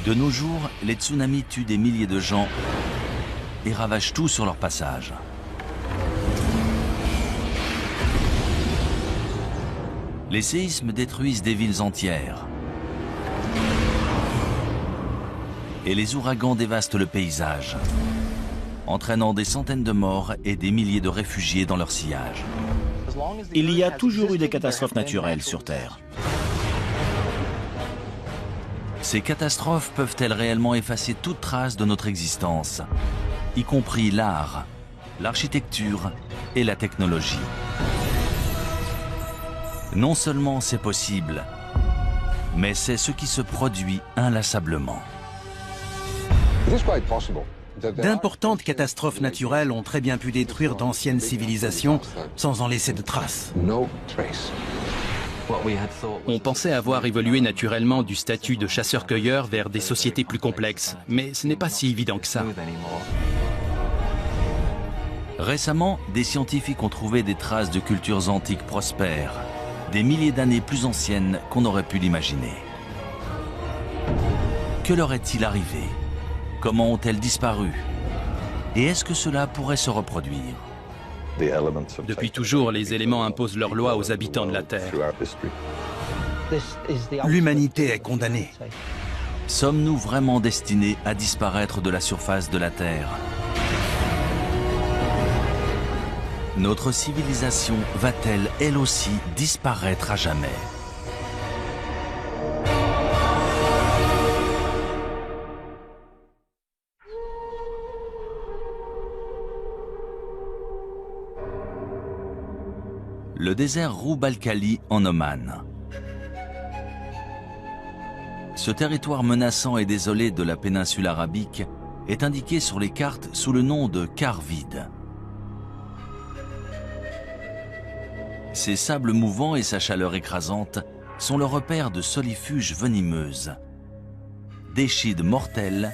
De nos jours, les tsunamis tuent des milliers de gens et ravagent tout sur leur passage. Les séismes détruisent des villes entières. Et les ouragans dévastent le paysage, entraînant des centaines de morts et des milliers de réfugiés dans leur sillage. Il y a toujours eu des catastrophes naturelles sur Terre. Ces catastrophes peuvent-elles réellement effacer toute trace de notre existence, y compris l'art, l'architecture et la technologie? Non seulement c'est possible, mais c'est ce qui se produit inlassablement. D'importantes catastrophes naturelles ont très bien pu détruire d'anciennes civilisations sans en laisser de traces. On pensait avoir évolué naturellement du statut de chasseur-cueilleur vers des sociétés plus complexes, mais ce n'est pas si évident que ça. Récemment, des scientifiques ont trouvé des traces de cultures antiques prospères, des milliers d'années plus anciennes qu'on aurait pu l'imaginer. Que leur est-il arrivé? Comment ont-elles disparu? Et est-ce que cela pourrait se reproduire? Depuis toujours, les éléments imposent leurs lois aux habitants de la Terre. L'humanité est condamnée. Sommes-nous vraiment destinés à disparaître de la surface de la Terre? Notre civilisation va-t-elle, elle aussi, disparaître à jamais? Le désert Roub al-Khali en Oman. Ce territoire menaçant et désolé de la péninsule arabique est indiqué sur les cartes sous le nom de quart vide. Ses sables mouvants et sa chaleur écrasante sont le repère de solifuges venimeuses, d'échides mortels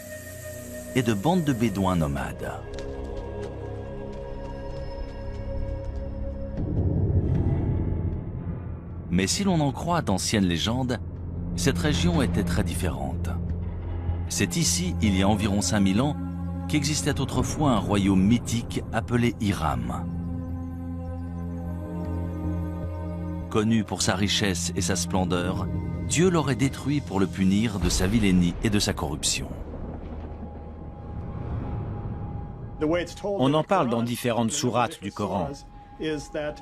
et de bandes de bédouins nomades. Mais si l'on en croit d'anciennes légendes, cette région était très différente. C'est ici, il y a environ 5000 ans, qu'existait autrefois un royaume mythique appelé Hiram. Connu pour sa richesse et sa splendeur, Dieu l'aurait détruit pour le punir de sa vilainie et de sa corruption. On en parle dans différentes sourates du Coran.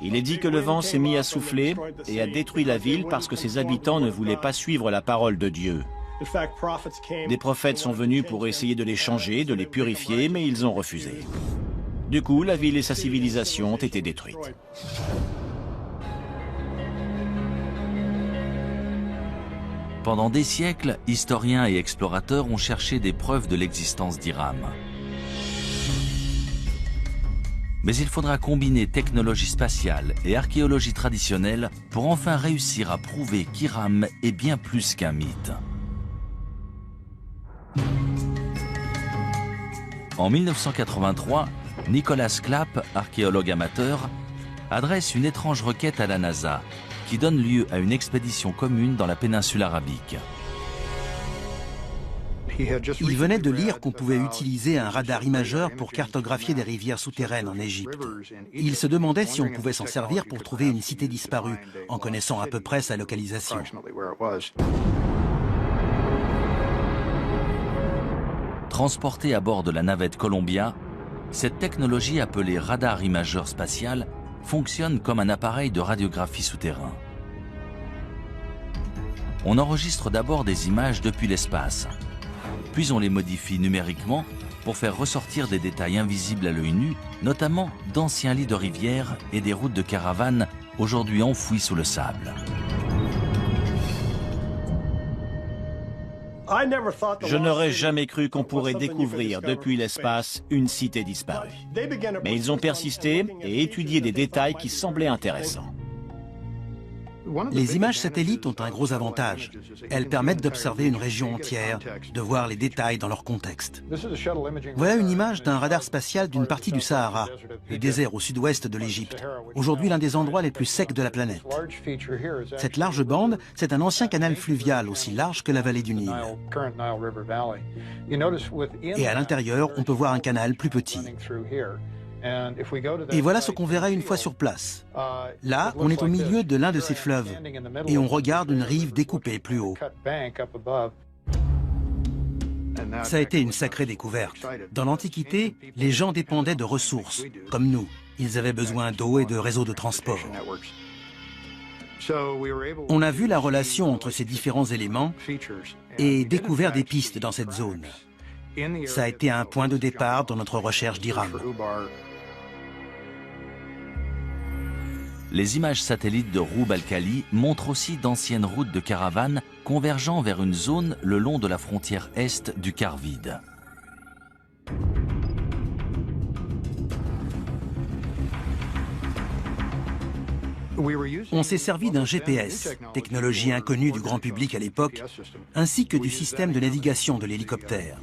Il est dit que le vent s'est mis à souffler et a détruit la ville parce que ses habitants ne voulaient pas suivre la parole de Dieu. Des prophètes sont venus pour essayer de les changer, de les purifier, mais ils ont refusé. Du coup, la ville et sa civilisation ont été détruites. Pendant des siècles, historiens et explorateurs ont cherché des preuves de l'existence d'Hiram. Mais il faudra combiner technologie spatiale et archéologie traditionnelle pour enfin réussir à prouver qu'Hiram est bien plus qu'un mythe. En 1983, Nicholas Clapp, archéologue amateur, adresse une étrange requête à la NASA qui donne lieu à une expédition commune dans la péninsule arabique. Il venait de lire qu'on pouvait utiliser un radar imageur pour cartographier des rivières souterraines en Égypte. Il se demandait si on pouvait s'en servir pour trouver une cité disparue, en connaissant à peu près sa localisation. Transportée à bord de la navette Columbia, cette technologie appelée radar imageur spatial fonctionne comme un appareil de radiographie souterrain. On enregistre d'abord des images depuis l'espace, puis on les modifie numériquement pour faire ressortir des détails invisibles à l'œil nu, notamment d'anciens lits de rivières et des routes de caravanes aujourd'hui enfouies sous le sable. Je n'aurais jamais cru qu'on pourrait découvrir depuis l'espace une cité disparue. Mais ils ont persisté et étudié des détails qui semblaient intéressants. Les images satellites ont un gros avantage. Elles permettent d'observer une région entière, de voir les détails dans leur contexte. Voilà une image d'un radar spatial d'une partie du Sahara, le désert au sud-ouest de l'Égypte, aujourd'hui l'un des endroits les plus secs de la planète. Cette large bande, c'est un ancien canal fluvial aussi large que la vallée du Nil. Et à l'intérieur, on peut voir un canal plus petit. Et voilà ce qu'on verrait une fois sur place. Là, on est au milieu de l'un de ces fleuves et on regarde une rive découpée plus haut. Ça a été une sacrée découverte. Dans l'Antiquité, les gens dépendaient de ressources, comme nous. Ils avaient besoin d'eau et de réseaux de transport. On a vu la relation entre ces différents éléments et découvert des pistes dans cette zone. Ça a été un point de départ dans notre recherche d'Iram. Les images satellites de Roub al-Khali montrent aussi d'anciennes routes de caravanes convergeant vers une zone le long de la frontière est du quart vide. On s'est servi d'un GPS, technologie inconnue du grand public à l'époque, ainsi que du système de navigation de l'hélicoptère.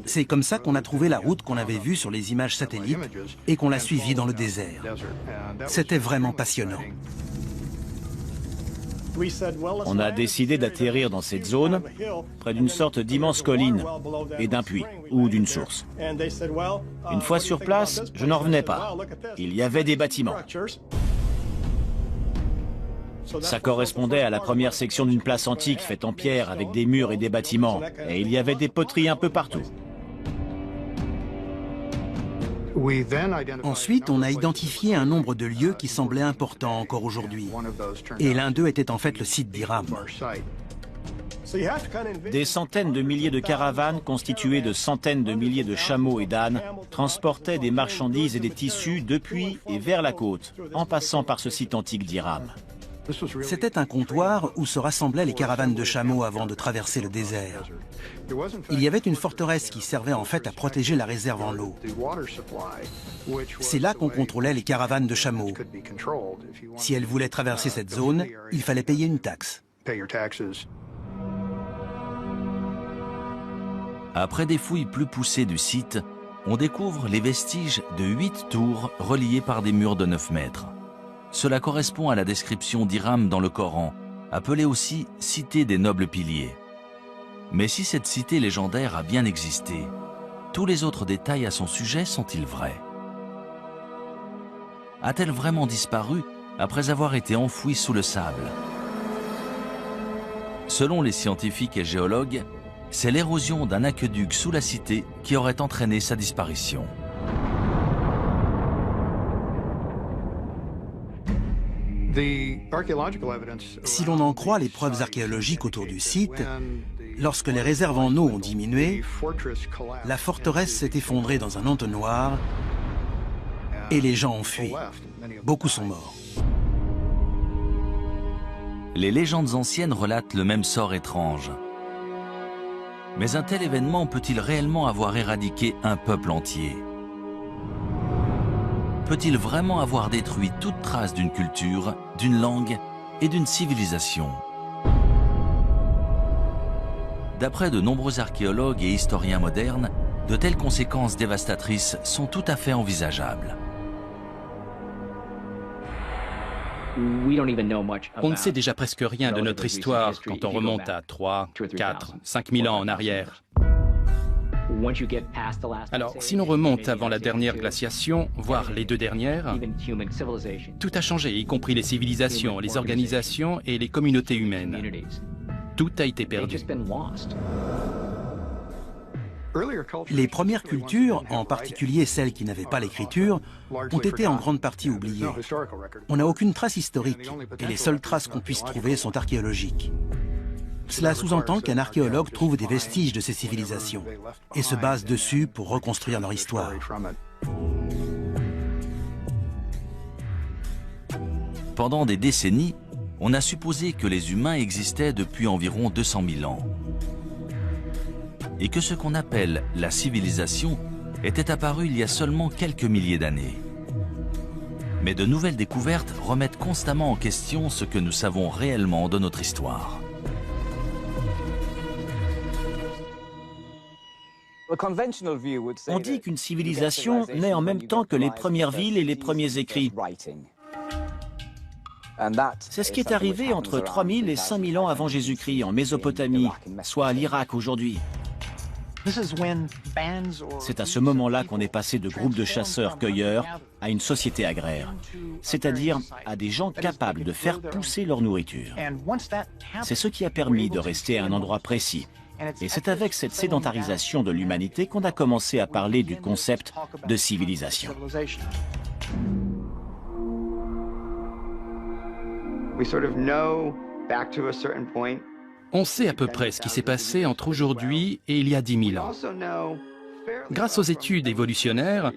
C'est comme ça qu'on a trouvé la route qu'on avait vue sur les images satellites et qu'on l'a suivie dans le désert. C'était vraiment passionnant. On a décidé d'atterrir dans cette zone, près d'une sorte d'immense colline et d'un puits ou d'une source. Une fois sur place, je n'en revenais pas. Il y avait des bâtiments. Ça correspondait à la première section d'une place antique faite en pierre avec des murs et des bâtiments. Et il y avait des poteries un peu partout. Ensuite, on a identifié un nombre de lieux qui semblaient importants encore aujourd'hui. Et l'un d'eux était en fait le site d'Iram. Des centaines de milliers de caravanes constituées de centaines de milliers de chameaux et d'ânes transportaient des marchandises et des tissus depuis et vers la côte, en passant par ce site antique d'Iram. C'était un comptoir où se rassemblaient les caravanes de chameaux avant de traverser le désert. Il y avait une forteresse qui servait en fait à protéger la réserve en eau. C'est là qu'on contrôlait les caravanes de chameaux. Si elles voulaient traverser cette zone, il fallait payer une taxe. Après des fouilles plus poussées du site, on découvre les vestiges de 8 tours reliées par des murs de 9 mètres. Cela correspond à la description d'Iram dans le Coran, appelée aussi « cité des nobles piliers ». Mais si cette cité légendaire a bien existé, tous les autres détails à son sujet sont-ils vrais? A-t-elle vraiment disparu après avoir été enfouie sous le sable? Selon les scientifiques et géologues, c'est l'érosion d'un aqueduc sous la cité qui aurait entraîné sa disparition. Si l'on en croit les preuves archéologiques autour du site, lorsque les réserves en eau ont diminué, la forteresse s'est effondrée dans un entonnoir et les gens ont fui. Beaucoup sont morts. Les légendes anciennes relatent le même sort étrange. Mais un tel événement peut-il réellement avoir éradiqué un peuple entier? Peut-il vraiment avoir détruit toute trace d'une culture, d'une langue et d'une civilisation? D'après de nombreux archéologues et historiens modernes, de telles conséquences dévastatrices sont tout à fait envisageables. On ne sait déjà presque rien de notre histoire quand on remonte à 3, 4, 5 000 ans en arrière. Alors, si l'on remonte avant la dernière glaciation, voire les deux dernières, tout a changé, y compris les civilisations, les organisations et les communautés humaines. Tout a été perdu. Les premières cultures, en particulier celles qui n'avaient pas l'écriture, ont été en grande partie oubliées. On n'a aucune trace historique et les seules traces qu'on puisse trouver sont archéologiques. Cela sous-entend qu'un archéologue trouve des vestiges de ces civilisations et se base dessus pour reconstruire leur histoire. Pendant des décennies, on a supposé que les humains existaient depuis environ 200 000 ans. Et que ce qu'on appelle la civilisation était apparu il y a seulement quelques milliers d'années. Mais de nouvelles découvertes remettent constamment en question ce que nous savons réellement de notre histoire. On dit qu'une civilisation naît en même temps que les premières villes et les premiers écrits. C'est ce qui est arrivé entre 3000 et 5000 ans avant Jésus-Christ en Mésopotamie, soit à l'Irak aujourd'hui. C'est à ce moment-là qu'on est passé de groupes de chasseurs-cueilleurs à une société agraire, c'est-à-dire à des gens capables de faire pousser leur nourriture. C'est ce qui a permis de rester à un endroit précis. Et c'est avec cette sédentarisation de l'humanité qu'on a commencé à parler du concept de civilisation. On sait à peu près ce qui s'est passé entre aujourd'hui et il y a 10 000 ans. Grâce aux études évolutionnaires,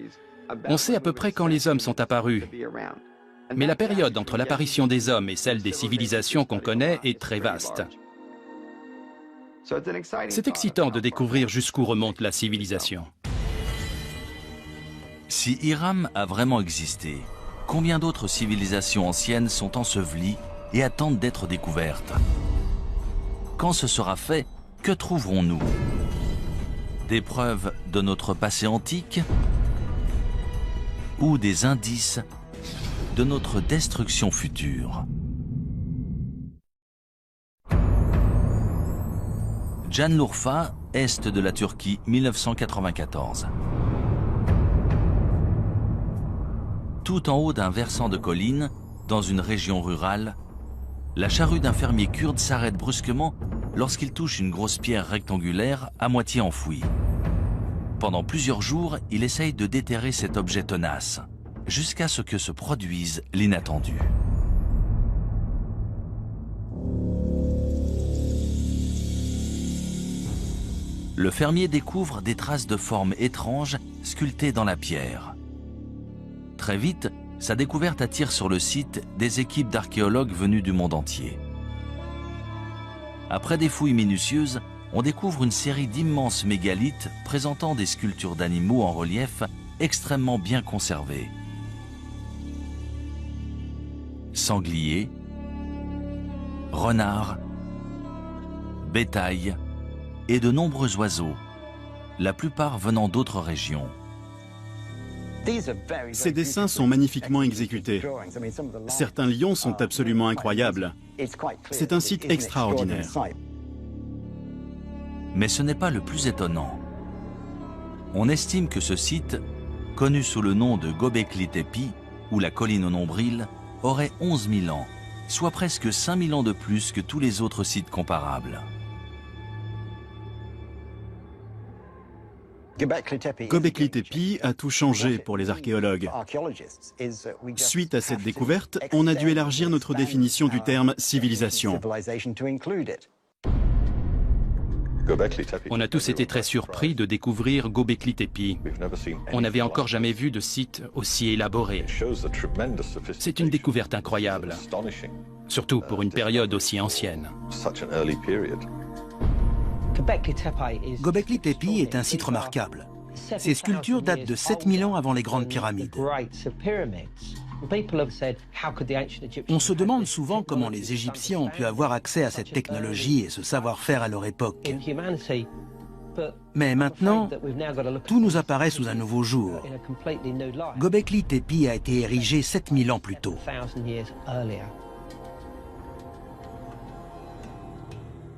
on sait à peu près quand les hommes sont apparus. Mais la période entre l'apparition des hommes et celle des civilisations qu'on connaît est très vaste. C'est excitant de découvrir jusqu'où remonte la civilisation. Si Hiram a vraiment existé, combien d'autres civilisations anciennes sont ensevelies et attendent d'être découvertes? Quand ce sera fait, que trouverons-nous? Des preuves de notre passé antique ou des indices de notre destruction future? Şanlıurfa, est de la Turquie, 1994. Tout en haut d'un versant de colline, dans une région rurale, la charrue d'un fermier kurde s'arrête brusquement lorsqu'il touche une grosse pierre rectangulaire à moitié enfouie. Pendant plusieurs jours, il essaye de déterrer cet objet tenace, jusqu'à ce que se produise l'inattendu. Le fermier découvre des traces de formes étranges sculptées dans la pierre. Très vite, sa découverte attire sur le site des équipes d'archéologues venus du monde entier. Après des fouilles minutieuses, on découvre une série d'immenses mégalithes présentant des sculptures d'animaux en relief extrêmement bien conservées. Sangliers, renards, bétail et de nombreux oiseaux, la plupart venant d'autres régions. Ces dessins sont magnifiquement exécutés. Certains lions sont absolument incroyables. C'est un site extraordinaire. Mais ce n'est pas le plus étonnant. On estime que ce site, connu sous le nom de Göbekli Tepe, ou la colline au nombril, aurait 11 000 ans, soit presque 5 000 ans de plus que tous les autres sites comparables. Göbekli Tepe a tout changé pour les archéologues. Suite à cette découverte, on a dû élargir notre définition du terme civilisation. On a tous été très surpris de découvrir Göbekli Tepe. On n'avait encore jamais vu de site aussi élaboré. C'est une découverte incroyable, surtout pour une période aussi ancienne. Göbekli Tepe est un site remarquable. Ces sculptures datent de 7000 ans avant les grandes pyramides. On se demande souvent comment les Égyptiens ont pu avoir accès à cette technologie et ce savoir-faire à leur époque. Mais maintenant, tout nous apparaît sous un nouveau jour. Göbekli Tepe a été érigé 7000 ans plus tôt.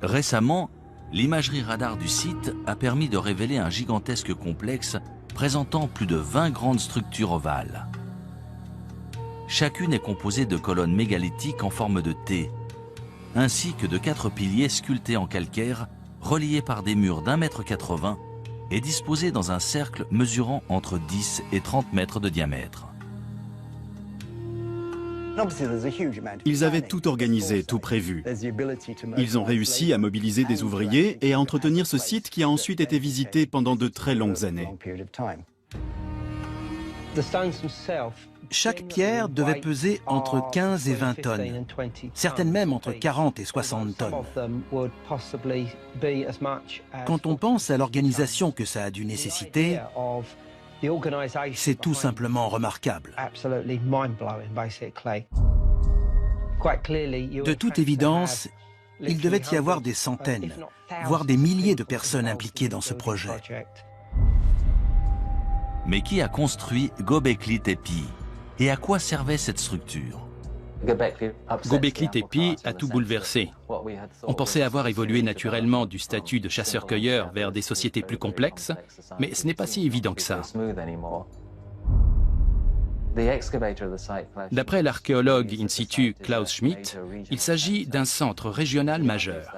Récemment, l'imagerie radar du site a permis de révéler un gigantesque complexe présentant plus de 20 grandes structures ovales. Chacune est composée de colonnes mégalithiques en forme de T, ainsi que de 4 piliers sculptés en calcaire, reliés par des murs d'1,80 m et disposés dans un cercle mesurant entre 10 et 30 mètres de diamètre. Ils avaient tout organisé, tout prévu. Ils ont réussi à mobiliser des ouvriers et à entretenir ce site qui a ensuite été visité pendant de très longues années. Chaque pierre devait peser entre 15 et 20 tonnes, certaines même entre 40 et 60 tonnes. Quand on pense à l'organisation que ça a dû nécessiter, C'est tout simplement remarquable. De toute évidence, il devait y avoir des centaines, voire des milliers de personnes impliquées dans ce projet. Mais qui a construit Göbekli Tepe? Et à quoi servait cette structure? Göbekli Tepe a tout bouleversé. On pensait avoir évolué naturellement du statut de chasseur-cueilleur vers des sociétés plus complexes, mais ce n'est pas si évident que ça. D'après l'archéologue in situ Klaus Schmidt, il s'agit d'un centre régional majeur.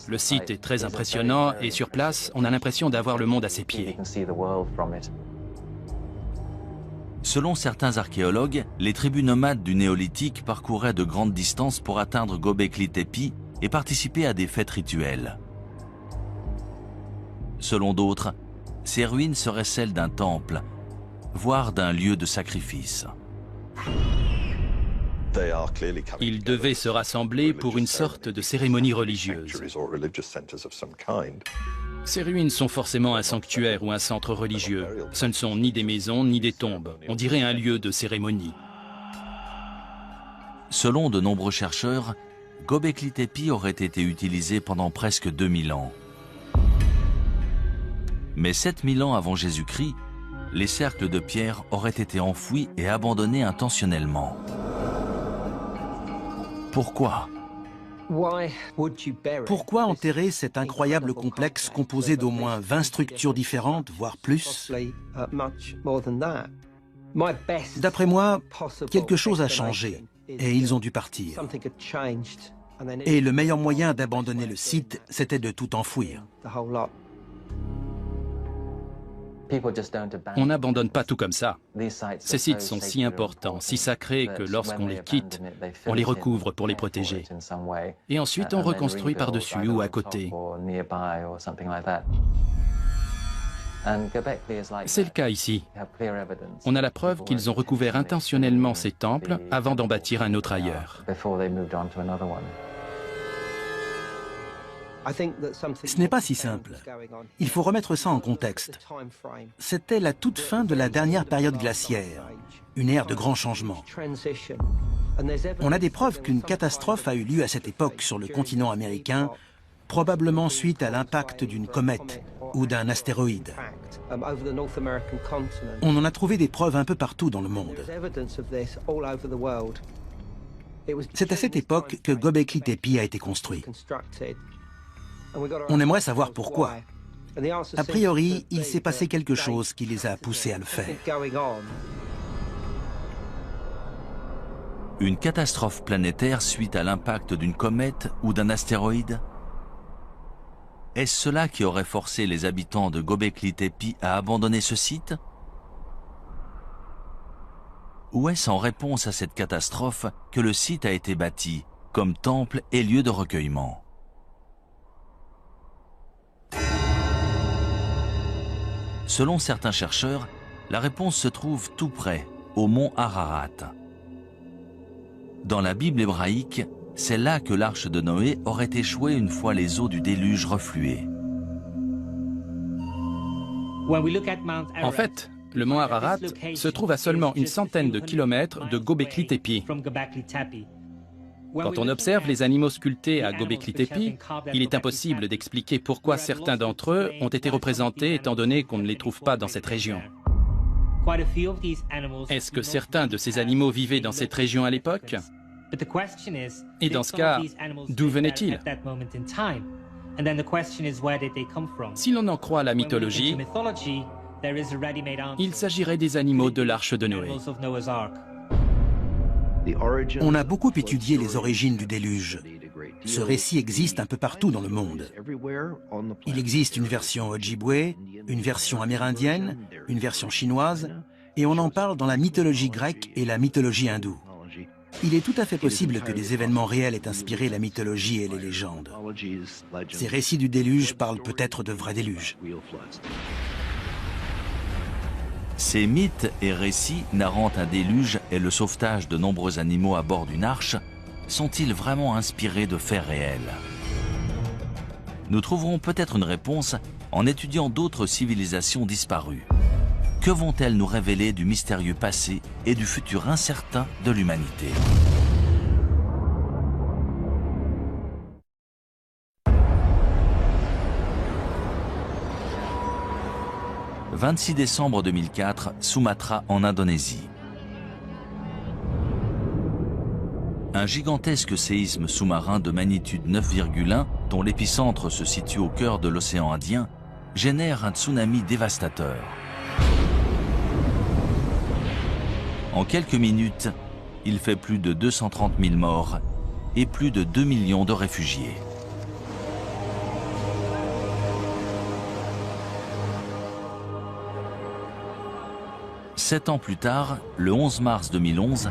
Le site est très impressionnant et sur place, on a l'impression d'avoir le monde à ses pieds. Selon certains archéologues, les tribus nomades du néolithique parcouraient de grandes distances pour atteindre Göbekli Tepe et participer à des fêtes rituelles. Selon d'autres, ces ruines seraient celles d'un temple, voire d'un lieu de sacrifice. Ils devaient se rassembler pour une sorte de cérémonie religieuse. Ces ruines sont forcément un sanctuaire ou un centre religieux. Ce ne sont ni des maisons ni des tombes. On dirait un lieu de cérémonie. Selon de nombreux chercheurs, Göbekli Tepe aurait été utilisé pendant presque 2000 ans. Mais 7000 ans avant Jésus-Christ, les cercles de pierre auraient été enfouis et abandonnés intentionnellement. Pourquoi ? Pourquoi enterrer cet incroyable complexe composé d'au moins 20 structures différentes, voire plus? D'après moi, quelque chose a changé et ils ont dû partir. Et le meilleur moyen d'abandonner le site, c'était de tout enfouir. On n'abandonne pas tout comme ça. Ces sites sont si importants, si sacrés que lorsqu'on les quitte, on les recouvre pour les protéger. Et ensuite on reconstruit par-dessus ou à côté. C'est le cas ici. On a la preuve qu'ils ont recouvert intentionnellement ces temples avant d'en bâtir un autre ailleurs. Ce n'est pas si simple. Il faut remettre ça en contexte. C'était la toute fin de la dernière période glaciaire, une ère de grands changements. On a des preuves qu'une catastrophe a eu lieu à cette époque sur le continent américain, probablement suite à l'impact d'une comète ou d'un astéroïde. On en a trouvé des preuves un peu partout dans le monde. C'est à cette époque que Göbekli Tepe a été construit. On aimerait savoir pourquoi. A priori, il s'est passé quelque chose qui les a poussés à le faire. Une catastrophe planétaire suite à l'impact d'une comète ou d'un astéroïde? Est-ce cela qui aurait forcé les habitants de Göbekli Tepe à abandonner ce site? Ou est-ce en réponse à cette catastrophe que le site a été bâti comme temple et lieu de recueillement? Selon certains chercheurs, la réponse se trouve tout près, au mont Ararat. Dans la Bible hébraïque, c'est là que l'arche de Noé aurait échoué une fois les eaux du déluge refluées. En fait, le mont Ararat se trouve à seulement une centaine de kilomètres de Göbekli Tepe. Quand on observe les animaux sculptés à Göbekli Tepe, il est impossible d'expliquer pourquoi certains d'entre eux ont été représentés étant donné qu'on ne les trouve pas dans cette région. Est-ce que certains de ces animaux vivaient dans cette région à l'époque? Et dans ce cas, d'où venaient-ils? Si l'on en croit la mythologie, il s'agirait des animaux de l'arche de Noé. On a beaucoup étudié les origines du déluge. Ce récit existe un peu partout dans le monde. Il existe une version Ojibwe, une version amérindienne, une version chinoise, et on en parle dans la mythologie grecque et la mythologie hindoue. Il est tout à fait possible que des événements réels aient inspiré la mythologie et les légendes. Ces récits du déluge parlent peut-être de vrais déluges. Ces mythes et récits narrant un déluge et le sauvetage de nombreux animaux à bord d'une arche sont-ils vraiment inspirés de faits réels? Nous trouverons peut-être une réponse en étudiant d'autres civilisations disparues. Que vont-elles nous révéler du mystérieux passé et du futur incertain de l'humanité ? « 26 décembre 2004, Sumatra en Indonésie. Un gigantesque séisme sous-marin de magnitude 9,1, dont l'épicentre se situe au cœur de l'océan Indien, génère un tsunami dévastateur. En quelques minutes, il fait plus de 230 000 morts et plus de 2 millions de réfugiés. Sept ans plus tard, le 11 mars 2011,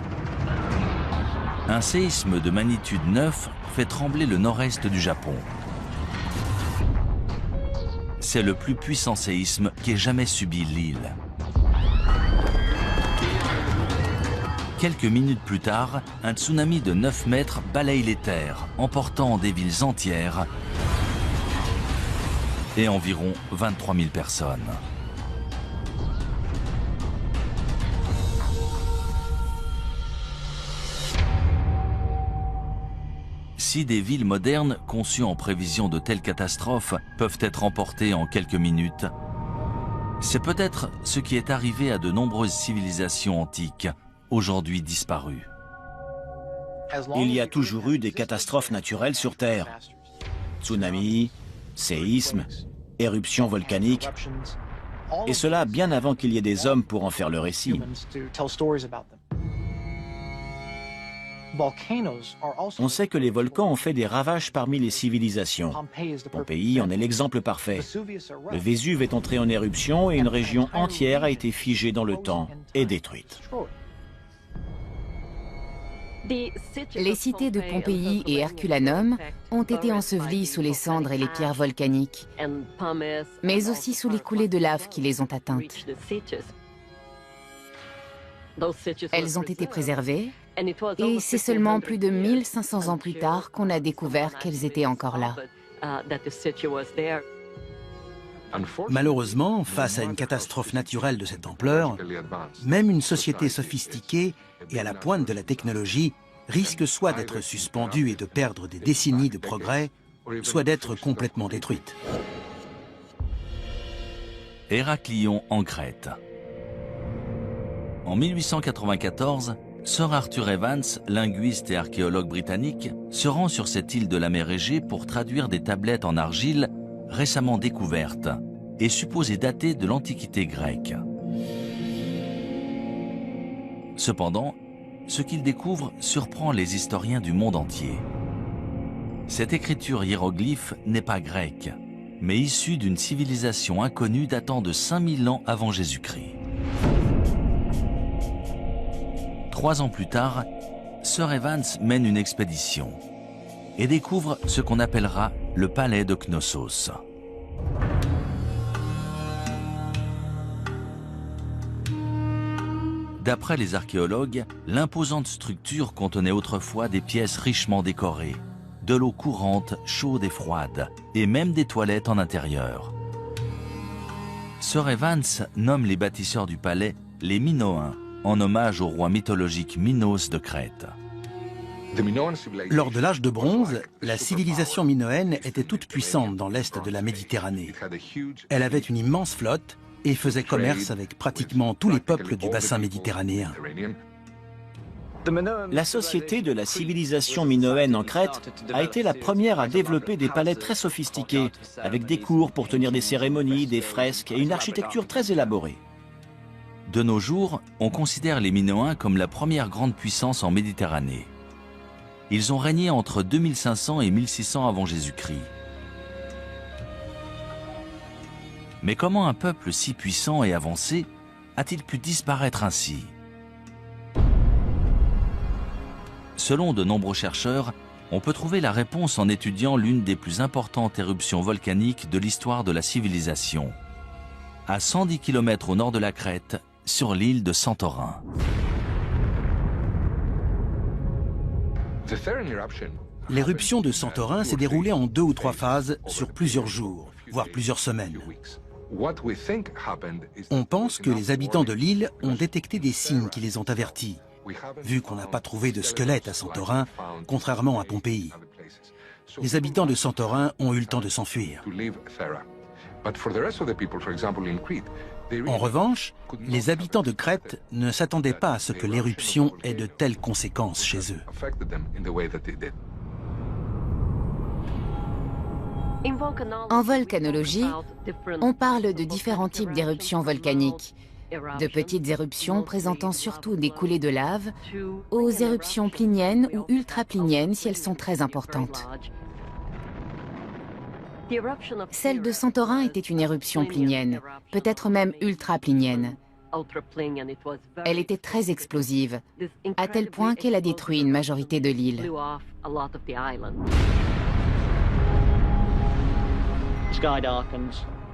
un séisme de magnitude 9 fait trembler le nord-est du Japon. C'est le plus puissant séisme qu'ait jamais subi l'île. Quelques minutes plus tard, un tsunami de 9 mètres balaye les terres, emportant des villes entières et environ 23 000 personnes. Si des villes modernes conçues en prévision de telles catastrophes peuvent être emportées en quelques minutes, c'est peut-être ce qui est arrivé à de nombreuses civilisations antiques, aujourd'hui disparues. Il y a toujours eu des catastrophes naturelles sur Terre. Tsunamis, séismes, éruptions volcaniques, et cela bien avant qu'il y ait des hommes pour en faire le récit. On sait que les volcans ont fait des ravages parmi les civilisations. Pompéi en est l'exemple parfait. Le Vésuve est entré en éruption et une région entière a été figée dans le temps et détruite. Les cités de Pompéi et Herculanum ont été ensevelies sous les cendres et les pierres volcaniques, mais aussi sous les coulées de lave qui les ont atteintes. Elles ont été préservées, et c'est seulement plus de 1500 ans plus tard qu'on a découvert qu'elles étaient encore là. Malheureusement, face à une catastrophe naturelle de cette ampleur, même une société sophistiquée et à la pointe de la technologie risque soit d'être suspendue et de perdre des décennies de progrès, soit d'être complètement détruite. Héraclion en Crète. En 1894, Sir Arthur Evans, linguiste et archéologue britannique, se rend sur cette île de la mer Égée pour traduire des tablettes en argile récemment découvertes et supposées datées de l'Antiquité grecque. Cependant, ce qu'il découvre surprend les historiens du monde entier. Cette écriture hiéroglyphe n'est pas grecque, mais issue d'une civilisation inconnue datant de 5000 ans avant Jésus-Christ. 3 ans plus tard, Sir Evans mène une expédition et découvre ce qu'on appellera le palais de Knossos. D'après les archéologues, l'imposante structure contenait autrefois des pièces richement décorées, de l'eau courante, chaude et froide, et même des toilettes en intérieur. Sir Evans nomme les bâtisseurs du palais les Minoens, en hommage au roi mythologique Minos de Crète. Lors de l'âge de bronze, la civilisation minoenne était toute puissante dans l'est de la Méditerranée. Elle avait une immense flotte et faisait commerce avec pratiquement tous les peuples du bassin méditerranéen. La société de la civilisation minoenne en Crète a été la première à développer des palais très sophistiqués, avec des cours pour tenir des cérémonies, des fresques et une architecture très élaborée. De nos jours, on considère les Minoens comme la première grande puissance en Méditerranée. Ils ont régné entre 2500 et 1600 avant Jésus-Christ. Mais comment un peuple si puissant et avancé a-t-il pu disparaître ainsi? Selon de nombreux chercheurs, on peut trouver la réponse en étudiant l'une des plus importantes éruptions volcaniques de l'histoire de la civilisation, à 110 km au nord de la Crète, sur l'île de Santorin. L'éruption de Santorin s'est déroulée en 2 ou 3 phases sur plusieurs jours, voire plusieurs semaines. On pense que les habitants de l'île ont détecté des signes qui les ont avertis, vu qu'on n'a pas trouvé de squelette à Santorin, contrairement à Pompéi. Les habitants de Santorin ont eu le temps de s'enfuir. En revanche, les habitants de Crète ne s'attendaient pas à ce que l'éruption ait de telles conséquences chez eux. En volcanologie, on parle de différents types d'éruptions volcaniques, de petites éruptions présentant surtout des coulées de lave, aux éruptions pliniennes ou ultrapliniennes si elles sont très importantes. Celle de Santorin était une éruption plinienne, peut-être même ultraplinienne. Elle était très explosive, à tel point qu'elle a détruit une majorité de l'île.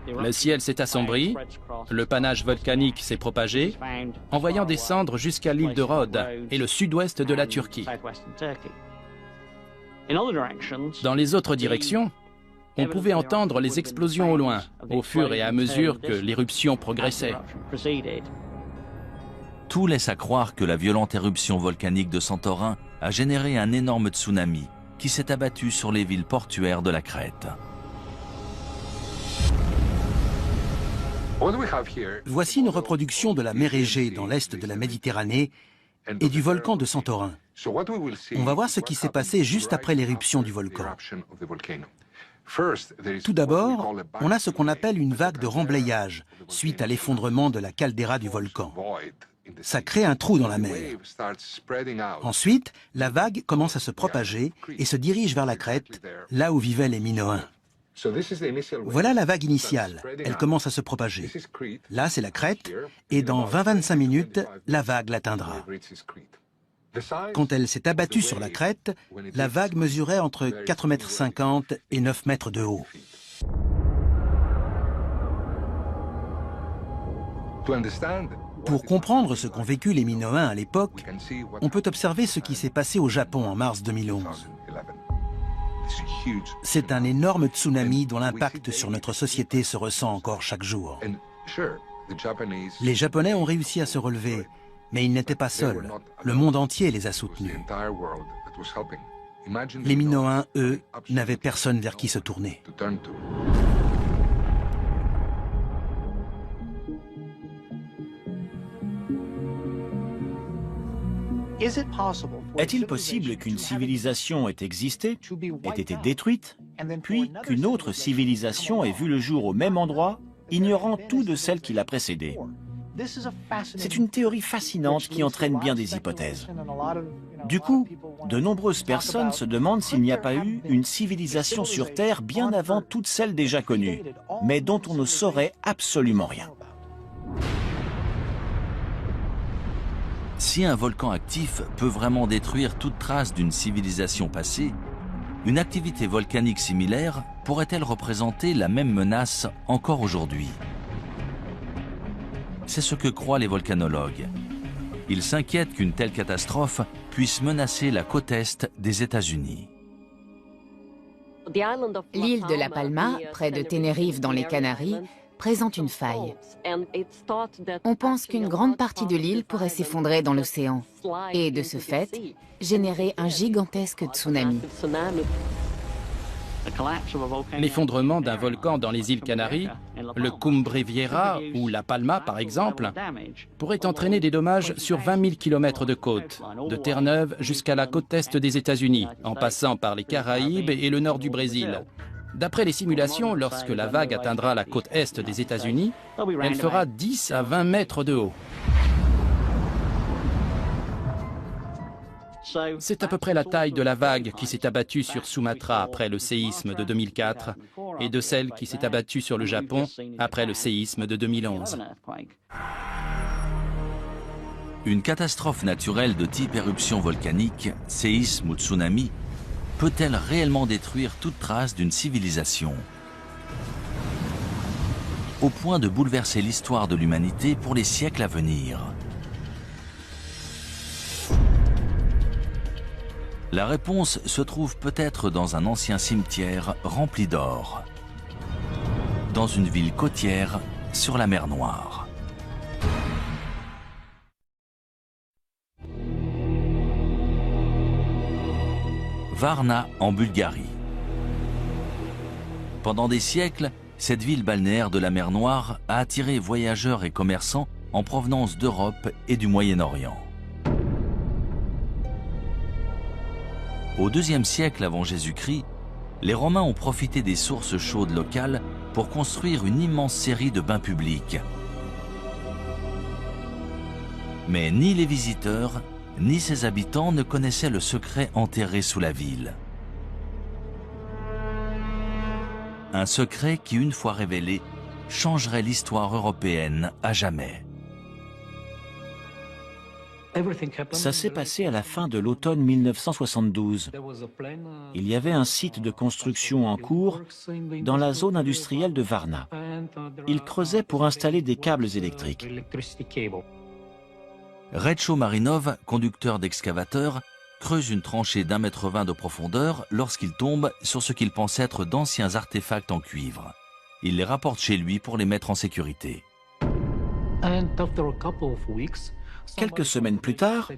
Le ciel s'est assombri, le panache volcanique s'est propagé, envoyant des cendres jusqu'à l'île de Rhodes et le sud-ouest de la Turquie. Dans les autres directions, on pouvait entendre les explosions au loin, au fur et à mesure que l'éruption progressait. Tout laisse à croire que la violente éruption volcanique de Santorin a généré un énorme tsunami qui s'est abattu sur les villes portuaires de la Crète. Voici une reproduction de la mer Égée dans l'est de la Méditerranée et du volcan de Santorin. On va voir ce qui s'est passé juste après l'éruption du volcan. Tout d'abord, on a ce qu'on appelle une vague de remblayage suite à l'effondrement de la caldeira du volcan. Ça crée un trou dans la mer. Ensuite, la vague commence à se propager et se dirige vers la Crète, là où vivaient les Minoens. Voilà la vague initiale, elle commence à se propager. Là, c'est la Crète, et dans 20-25 minutes, la vague l'atteindra. Quand elle s'est abattue sur la Crète, la vague mesurait entre 4,50 m et 9 mètres de haut. Pour comprendre ce qu'ont vécu les Minoens à l'époque, on peut observer ce qui s'est passé au Japon en mars 2011. C'est un énorme tsunami dont l'impact sur notre société se ressent encore chaque jour. Les Japonais ont réussi à se relever, mais ils n'étaient pas seuls. Le monde entier les a soutenus. Les Minoens, eux, n'avaient personne vers qui se tourner. Est-il possible qu'une civilisation ait existé, ait été détruite, puis qu'une autre civilisation ait vu le jour au même endroit, ignorant tout de celle qui l'a précédée? C'est une théorie fascinante qui entraîne bien des hypothèses. Du coup, de nombreuses personnes se demandent s'il n'y a pas eu une civilisation sur Terre bien avant toutes celles déjà connues, mais dont on ne saurait absolument rien. Si un volcan actif peut vraiment détruire toute trace d'une civilisation passée, une activité volcanique similaire pourrait-elle représenter la même menace encore aujourd'hui? C'est ce que croient les volcanologues. Ils s'inquiètent qu'une telle catastrophe puisse menacer la côte est des États-Unis. L'île de La Palma, près de Tenerife dans les Canaries, présente une faille. On pense qu'une grande partie de l'île pourrait s'effondrer dans l'océan et, de ce fait, générer un gigantesque tsunami. L'effondrement d'un volcan dans les îles Canaries, le Cumbre Vieja ou La Palma par exemple, pourrait entraîner des dommages sur 20 000 km de côte, de Terre-Neuve jusqu'à la côte est des États-Unis, en passant par les Caraïbes et le nord du Brésil. D'après les simulations, lorsque la vague atteindra la côte est des États-Unis, elle fera 10 à 20 mètres de haut. C'est à peu près la taille de la vague qui s'est abattue sur Sumatra après le séisme de 2004 et de celle qui s'est abattue sur le Japon après le séisme de 2011. Une catastrophe naturelle de type éruption volcanique, séisme ou tsunami, peut-elle réellement détruire toute trace d'une civilisation? Au point de bouleverser l'histoire de l'humanité pour les siècles à venir. La réponse se trouve peut-être dans un ancien cimetière rempli d'or. dans une ville côtière sur la mer Noire. Varna en Bulgarie. Pendant des siècles, cette ville balnéaire de la mer Noire a attiré voyageurs et commerçants en provenance d'Europe et du Moyen-Orient. Au IIe siècle avant Jésus-Christ, les Romains ont profité des sources chaudes locales pour construire une immense série de bains publics. Mais ni les visiteurs, ni ses habitants ne connaissaient le secret enterré sous la ville. Un secret qui, une fois révélé, changerait l'histoire européenne à jamais. Ça s'est passé à la fin de l'automne 1972. Il y avait un site de construction en cours dans la zone industrielle de Varna. Ils creusaient pour installer des câbles électriques. Retcho Marinov, conducteur d'excavateur, creuse une tranchée d'1,20 m de profondeur lorsqu'il tombe sur ce qu'il pense être d'anciens artefacts en cuivre. Il les rapporte chez lui pour les mettre en sécurité. Quelques semaines plus tard,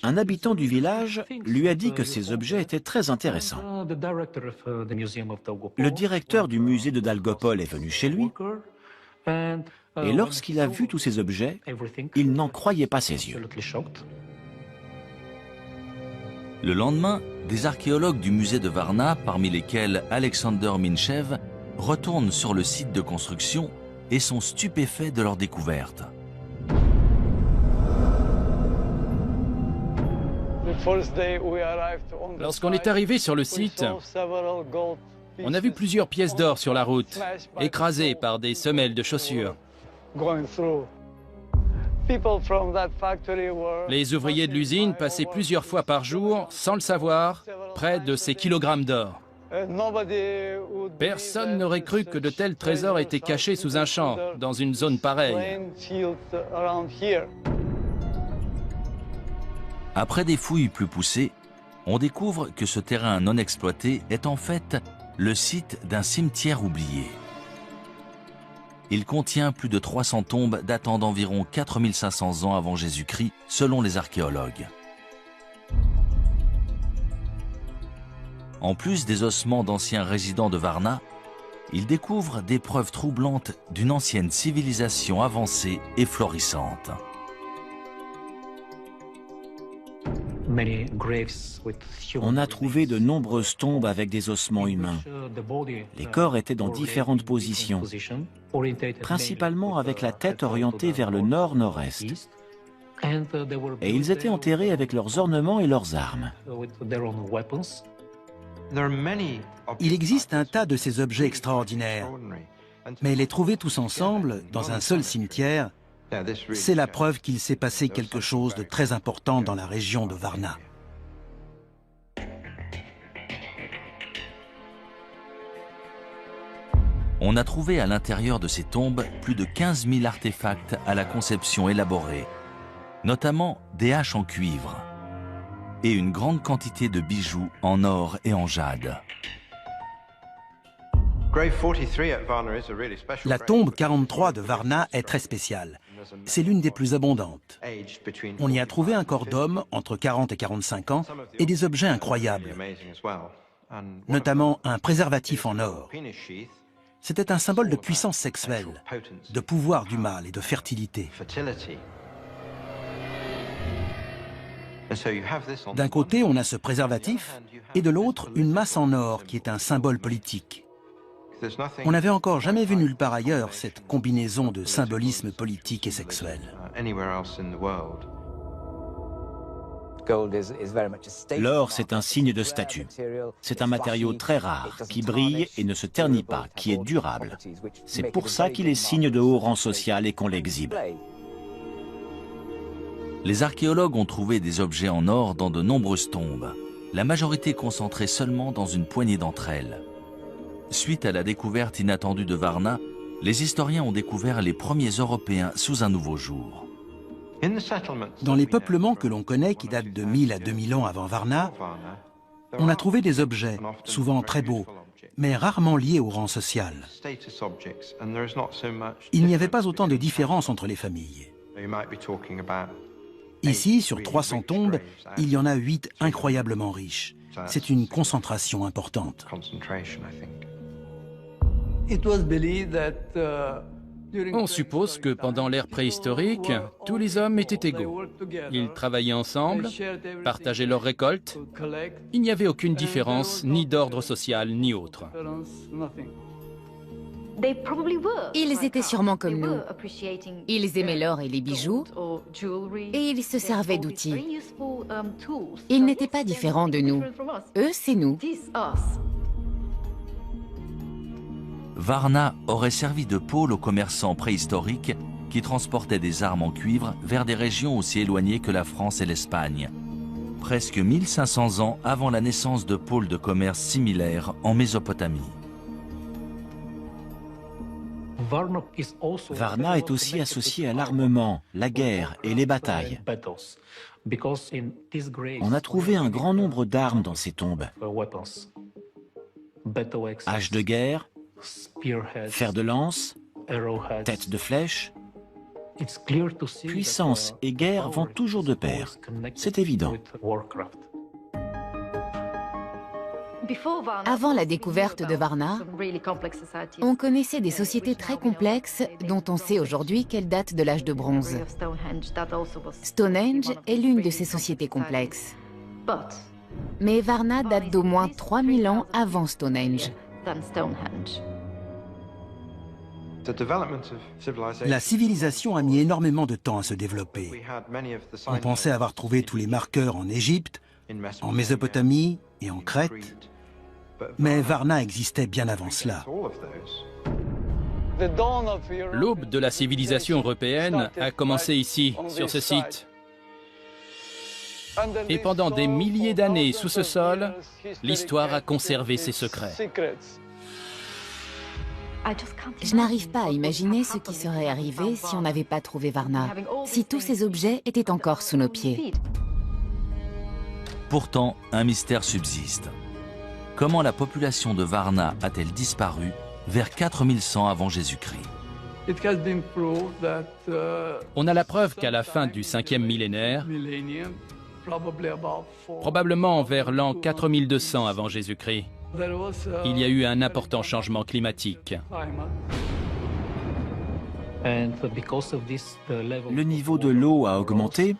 un habitant du village lui a dit que ces objets étaient très intéressants. Le directeur du musée de Dalgopol est venu chez lui, et lorsqu'il a vu tous ces objets, il n'en croyait pas ses yeux. Le lendemain, des archéologues du musée de Varna, parmi lesquels Alexander Minchev, retournent sur le site de construction et sont stupéfaits de leur découverte. Lorsqu'on est arrivé sur le site, on a vu plusieurs pièces d'or sur la route, écrasées par des semelles de chaussures. Les ouvriers de l'usine passaient plusieurs fois par jour, sans le savoir, près de ces kilogrammes d'or. Personne n'aurait cru que de tels trésors étaient cachés sous un champ, dans une zone pareille. Après des fouilles plus poussées, on découvre que ce terrain non exploité est en fait le site d'un cimetière oublié. Il contient plus de 300 tombes datant d'environ 4500 ans avant Jésus-Christ, selon les archéologues. En plus des ossements d'anciens résidents de Varna, ils découvrent des preuves troublantes d'une ancienne civilisation avancée et florissante. On a trouvé de nombreuses tombes avec des ossements humains. Les corps étaient dans différentes positions, principalement avec la tête orientée vers le nord-nord-est. Et ils étaient enterrés avec leurs ornements et leurs armes. Il existe un tas de ces objets extraordinaires, mais les trouver tous ensemble, dans un seul cimetière, c'est la preuve qu'il s'est passé quelque chose de très important dans la région de Varna. On a trouvé à l'intérieur de ces tombes plus de 15 000 artefacts à la conception élaborée, notamment des haches en cuivre et une grande quantité de bijoux en or et en jade. La tombe 43 de Varna est très spéciale. C'est l'une des plus abondantes. On y a trouvé un corps d'homme entre 40 et 45 ans et des objets incroyables, notamment un préservatif en or. C'était un symbole de puissance sexuelle, de pouvoir du mâle et de fertilité. D'un côté, on a ce préservatif, et de l'autre, une masse en or qui est un symbole politique. On n'avait encore jamais vu nulle part ailleurs cette combinaison de symbolisme politique et sexuel. L'or, c'est un signe de statut. C'est un matériau très rare, qui brille et ne se ternit pas, qui est durable. C'est pour ça qu'il est signe de haut rang social et qu'on l'exhibe. Les archéologues ont trouvé des objets en or dans de nombreuses tombes, la majorité concentrée seulement dans une poignée d'entre elles. Suite à la découverte inattendue de Varna, les historiens ont découvert les premiers Européens sous un nouveau jour. Dans les peuplements que l'on connaît, qui datent de 1000 à 2000 ans avant Varna, on a trouvé des objets, souvent très beaux, mais rarement liés au rang social. Il n'y avait pas autant de différences entre les familles. Ici, sur 300 tombes, il y en a 8 incroyablement riches. C'est une concentration importante. On suppose que pendant l'ère préhistorique, tous les hommes étaient égaux. Ils travaillaient ensemble, partageaient leurs récoltes. Il n'y avait aucune différence, ni d'ordre social, ni autre. Ils étaient sûrement comme nous. Ils aimaient l'or et les bijoux, et ils se servaient d'outils. Ils n'étaient pas différents de nous. Eux, c'est nous. Varna aurait servi de pôle aux commerçants préhistoriques qui transportaient des armes en cuivre vers des régions aussi éloignées que la France et l'Espagne. Presque 1500 ans avant la naissance de pôles de commerce similaires en Mésopotamie. Varna est aussi associé à l'armement, la guerre et les batailles. On a trouvé un grand nombre d'armes dans ces tombes. Haches de guerre, fer de lance, tête de flèche. Puissance et guerre vont toujours de pair. C'est évident. Avant la découverte de Varna, on connaissait des sociétés très complexes dont on sait aujourd'hui qu'elles datent de l'âge de bronze. Stonehenge est l'une de ces sociétés complexes. Mais Varna date d'au moins 3000 ans avant Stonehenge. La civilisation a mis énormément de temps à se développer. On pensait avoir trouvé tous les marqueurs en Égypte, en Mésopotamie et en Crète. Mais Varna existait bien avant cela. L'aube de la civilisation européenne a commencé ici, sur ce site. Et pendant des milliers d'années sous ce sol, l'histoire a conservé ses secrets. Je n'arrive pas à imaginer ce qui serait arrivé si on n'avait pas trouvé Varna, si tous ces objets étaient encore sous nos pieds. Pourtant, un mystère subsiste. Comment la population de Varna a-t-elle disparu vers 4100 avant Jésus-Christ? On a la preuve qu'à la fin du 5e millénaire, probablement vers l'an 4200 avant Jésus-Christ, il y a eu un important changement climatique. Le niveau de l'eau a augmenté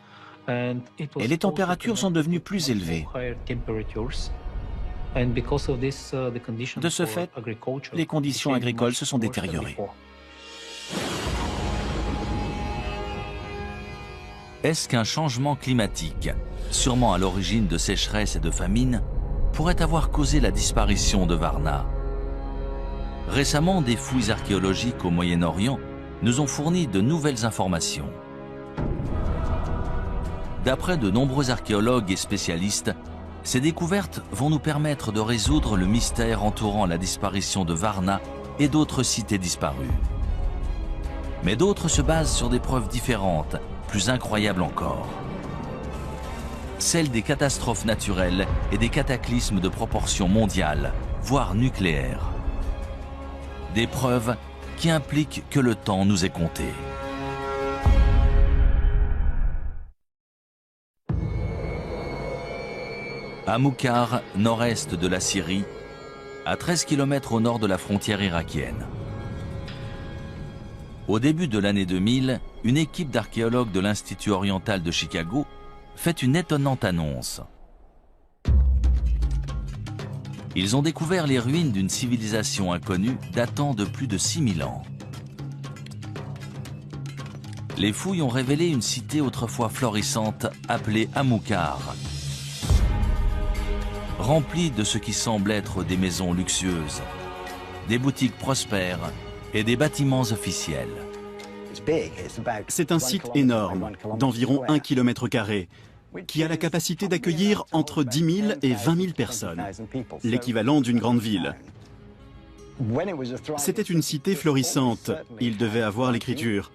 et les températures sont devenues plus élevées. De ce fait, les conditions agricoles se sont détériorées. Est-ce qu'un changement climatique, sûrement à l'origine de sécheresse et de famine, pourrait avoir causé la disparition de Varna? Récemment, des fouilles archéologiques au Moyen-Orient nous ont fourni de nouvelles informations. D'après de nombreux archéologues et spécialistes, ces découvertes vont nous permettre de résoudre le mystère entourant la disparition de Varna et d'autres cités disparues. Mais d'autres se basent sur des preuves différentes, plus incroyables encore. Celles des catastrophes naturelles et des cataclysmes de proportions mondiales, voire nucléaires. Des preuves qui impliquent que le temps nous est compté. À Moukhar, nord-est de la Syrie, à 13 km au nord de la frontière irakienne. Au début de l'année 2000, une équipe d'archéologues de l'Institut oriental de Chicago fait une étonnante annonce. Ils ont découvert les ruines d'une civilisation inconnue datant de plus de 6000 ans. Les fouilles ont révélé une cité autrefois florissante appelée Amoukhar, remplie de ce qui semble être des maisons luxueuses, des boutiques prospères et des bâtiments officiels. C'est un site énorme, d'environ 1 km², qui a la capacité d'accueillir entre 10 000 et 20 000 personnes, l'équivalent d'une grande ville. C'était une cité florissante, il devait avoir l'écriture.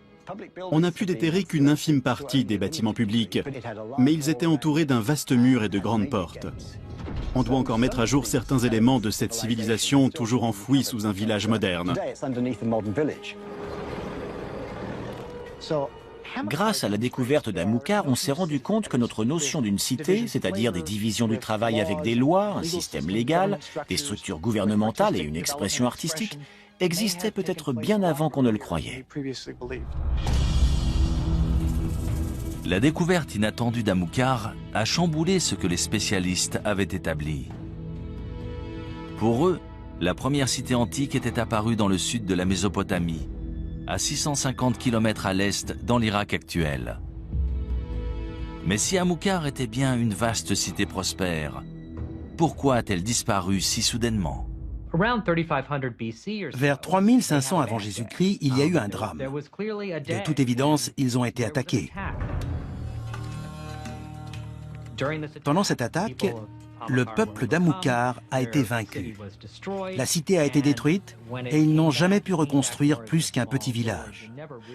On n'a pu déterrer qu'une infime partie des bâtiments publics, mais ils étaient entourés d'un vaste mur et de grandes portes. On doit encore mettre à jour certains éléments de cette civilisation toujours enfouie sous un village moderne. Grâce à la découverte d'Amukar, on s'est rendu compte que notre notion d'une cité, c'est-à-dire des divisions du travail avec des lois, un système légal, des structures gouvernementales et une expression artistique, existait peut-être bien avant qu'on ne le croyait. La découverte inattendue d'Amukar a chamboulé ce que les spécialistes avaient établi. Pour eux, la première cité antique était apparue dans le sud de la Mésopotamie, à 650 km à l'est dans l'Irak actuel. Mais si Amukar était bien une vaste cité prospère, pourquoi a-t-elle disparu si soudainement? Vers 3500 avant Jésus-Christ, il y a eu un drame. De toute évidence, ils ont été attaqués. Pendant cette attaque, le peuple d'Amukar a été vaincu. La cité a été détruite et ils n'ont jamais pu reconstruire plus qu'un petit village.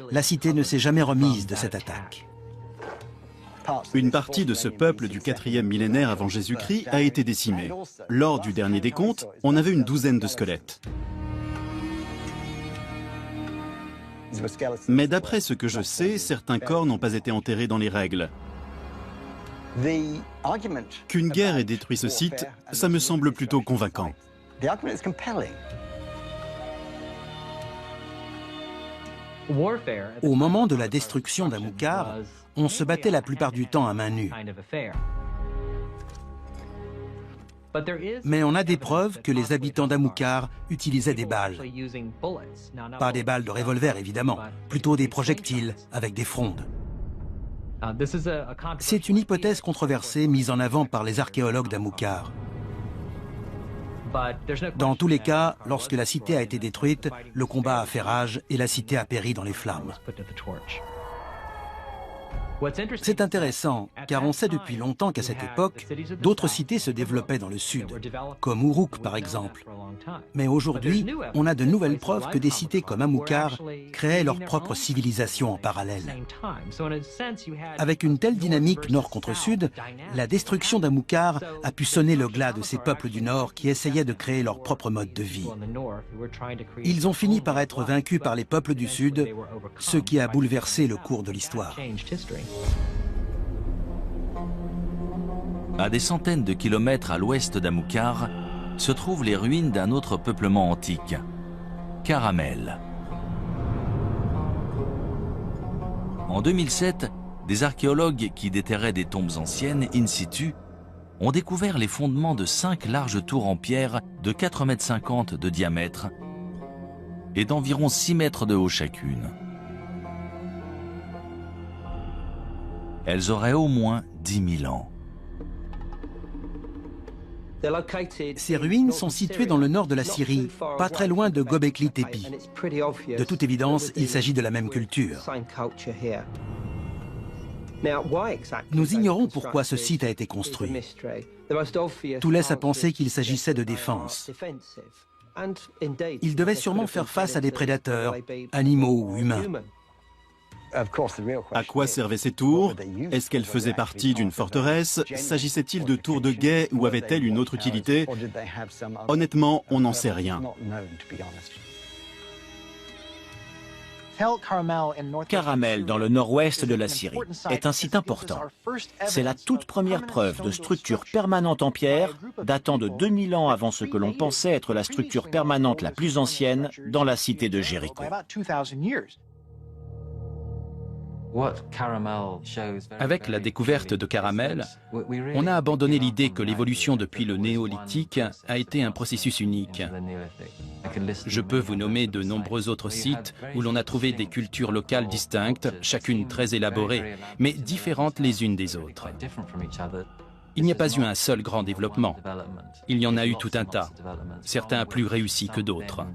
La cité ne s'est jamais remise de cette attaque. Une partie de ce peuple du 4e millénaire avant Jésus-Christ a été décimée. Lors du dernier décompte, on avait une douzaine de squelettes. Mais d'après ce que je sais, certains corps n'ont pas été enterrés dans les règles. Qu'une guerre ait détruit ce site, ça me semble plutôt convaincant. Au moment de la destruction d'Amukar, on se battait la plupart du temps à main nue. Mais on a des preuves que les habitants d'Amukar utilisaient des balles. Pas des balles de revolver, évidemment, plutôt des projectiles avec des frondes. C'est une hypothèse controversée mise en avant par les archéologues d'Amukar. Dans tous les cas, lorsque la cité a été détruite, le combat a fait rage et la cité a péri dans les flammes. C'est intéressant, car on sait depuis longtemps qu'à cette époque, d'autres cités se développaient dans le sud, comme Uruk par exemple. Mais aujourd'hui, on a de nouvelles preuves que des cités comme Amukar créaient leur propre civilisation en parallèle. Avec une telle dynamique nord contre sud, la destruction d'Amukar a pu sonner le glas de ces peuples du nord qui essayaient de créer leur propre mode de vie. Ils ont fini par être vaincus par les peuples du sud, ce qui a bouleversé le cours de l'histoire. À des centaines de kilomètres à l'ouest d'Amukar se trouvent les ruines d'un autre peuplement antique, Caramel. En 2007, des archéologues qui déterraient des tombes anciennes in situ ont découvert les fondements de 5 larges tours en pierre de 4,50 m de diamètre et d'environ 6 mètres de haut chacune. Elles auraient au moins 10 000 ans. Ces ruines sont situées dans le nord de la Syrie, pas très loin de Göbekli Tepe. De toute évidence, il s'agit de la même culture. Nous ignorons pourquoi ce site a été construit. Tout laisse à penser qu'il s'agissait de défense. Il devait sûrement faire face à des prédateurs, animaux ou humains. À quoi servaient ces tours? Est-ce qu'elles faisaient partie d'une forteresse? S'agissait-il de tours de guet ou avaient-elles une autre utilité? Honnêtement, on n'en sait rien. Caramel, dans le nord-ouest de la Syrie, est un site important. C'est la toute première preuve de structure permanente en pierre, datant de 2000 ans avant ce que l'on pensait être la structure permanente la plus ancienne dans la cité de Jéricho. Avec la découverte de Caramel, on a abandonné l'idée que l'évolution depuis le néolithique a été un processus unique. Je peux vous nommer de nombreux autres sites où l'on a trouvé des cultures locales distinctes, chacune très élaborée, mais différentes les unes des autres. Il n'y a pas eu un seul grand développement. Il y en a eu tout un tas, certains plus réussis que d'autres.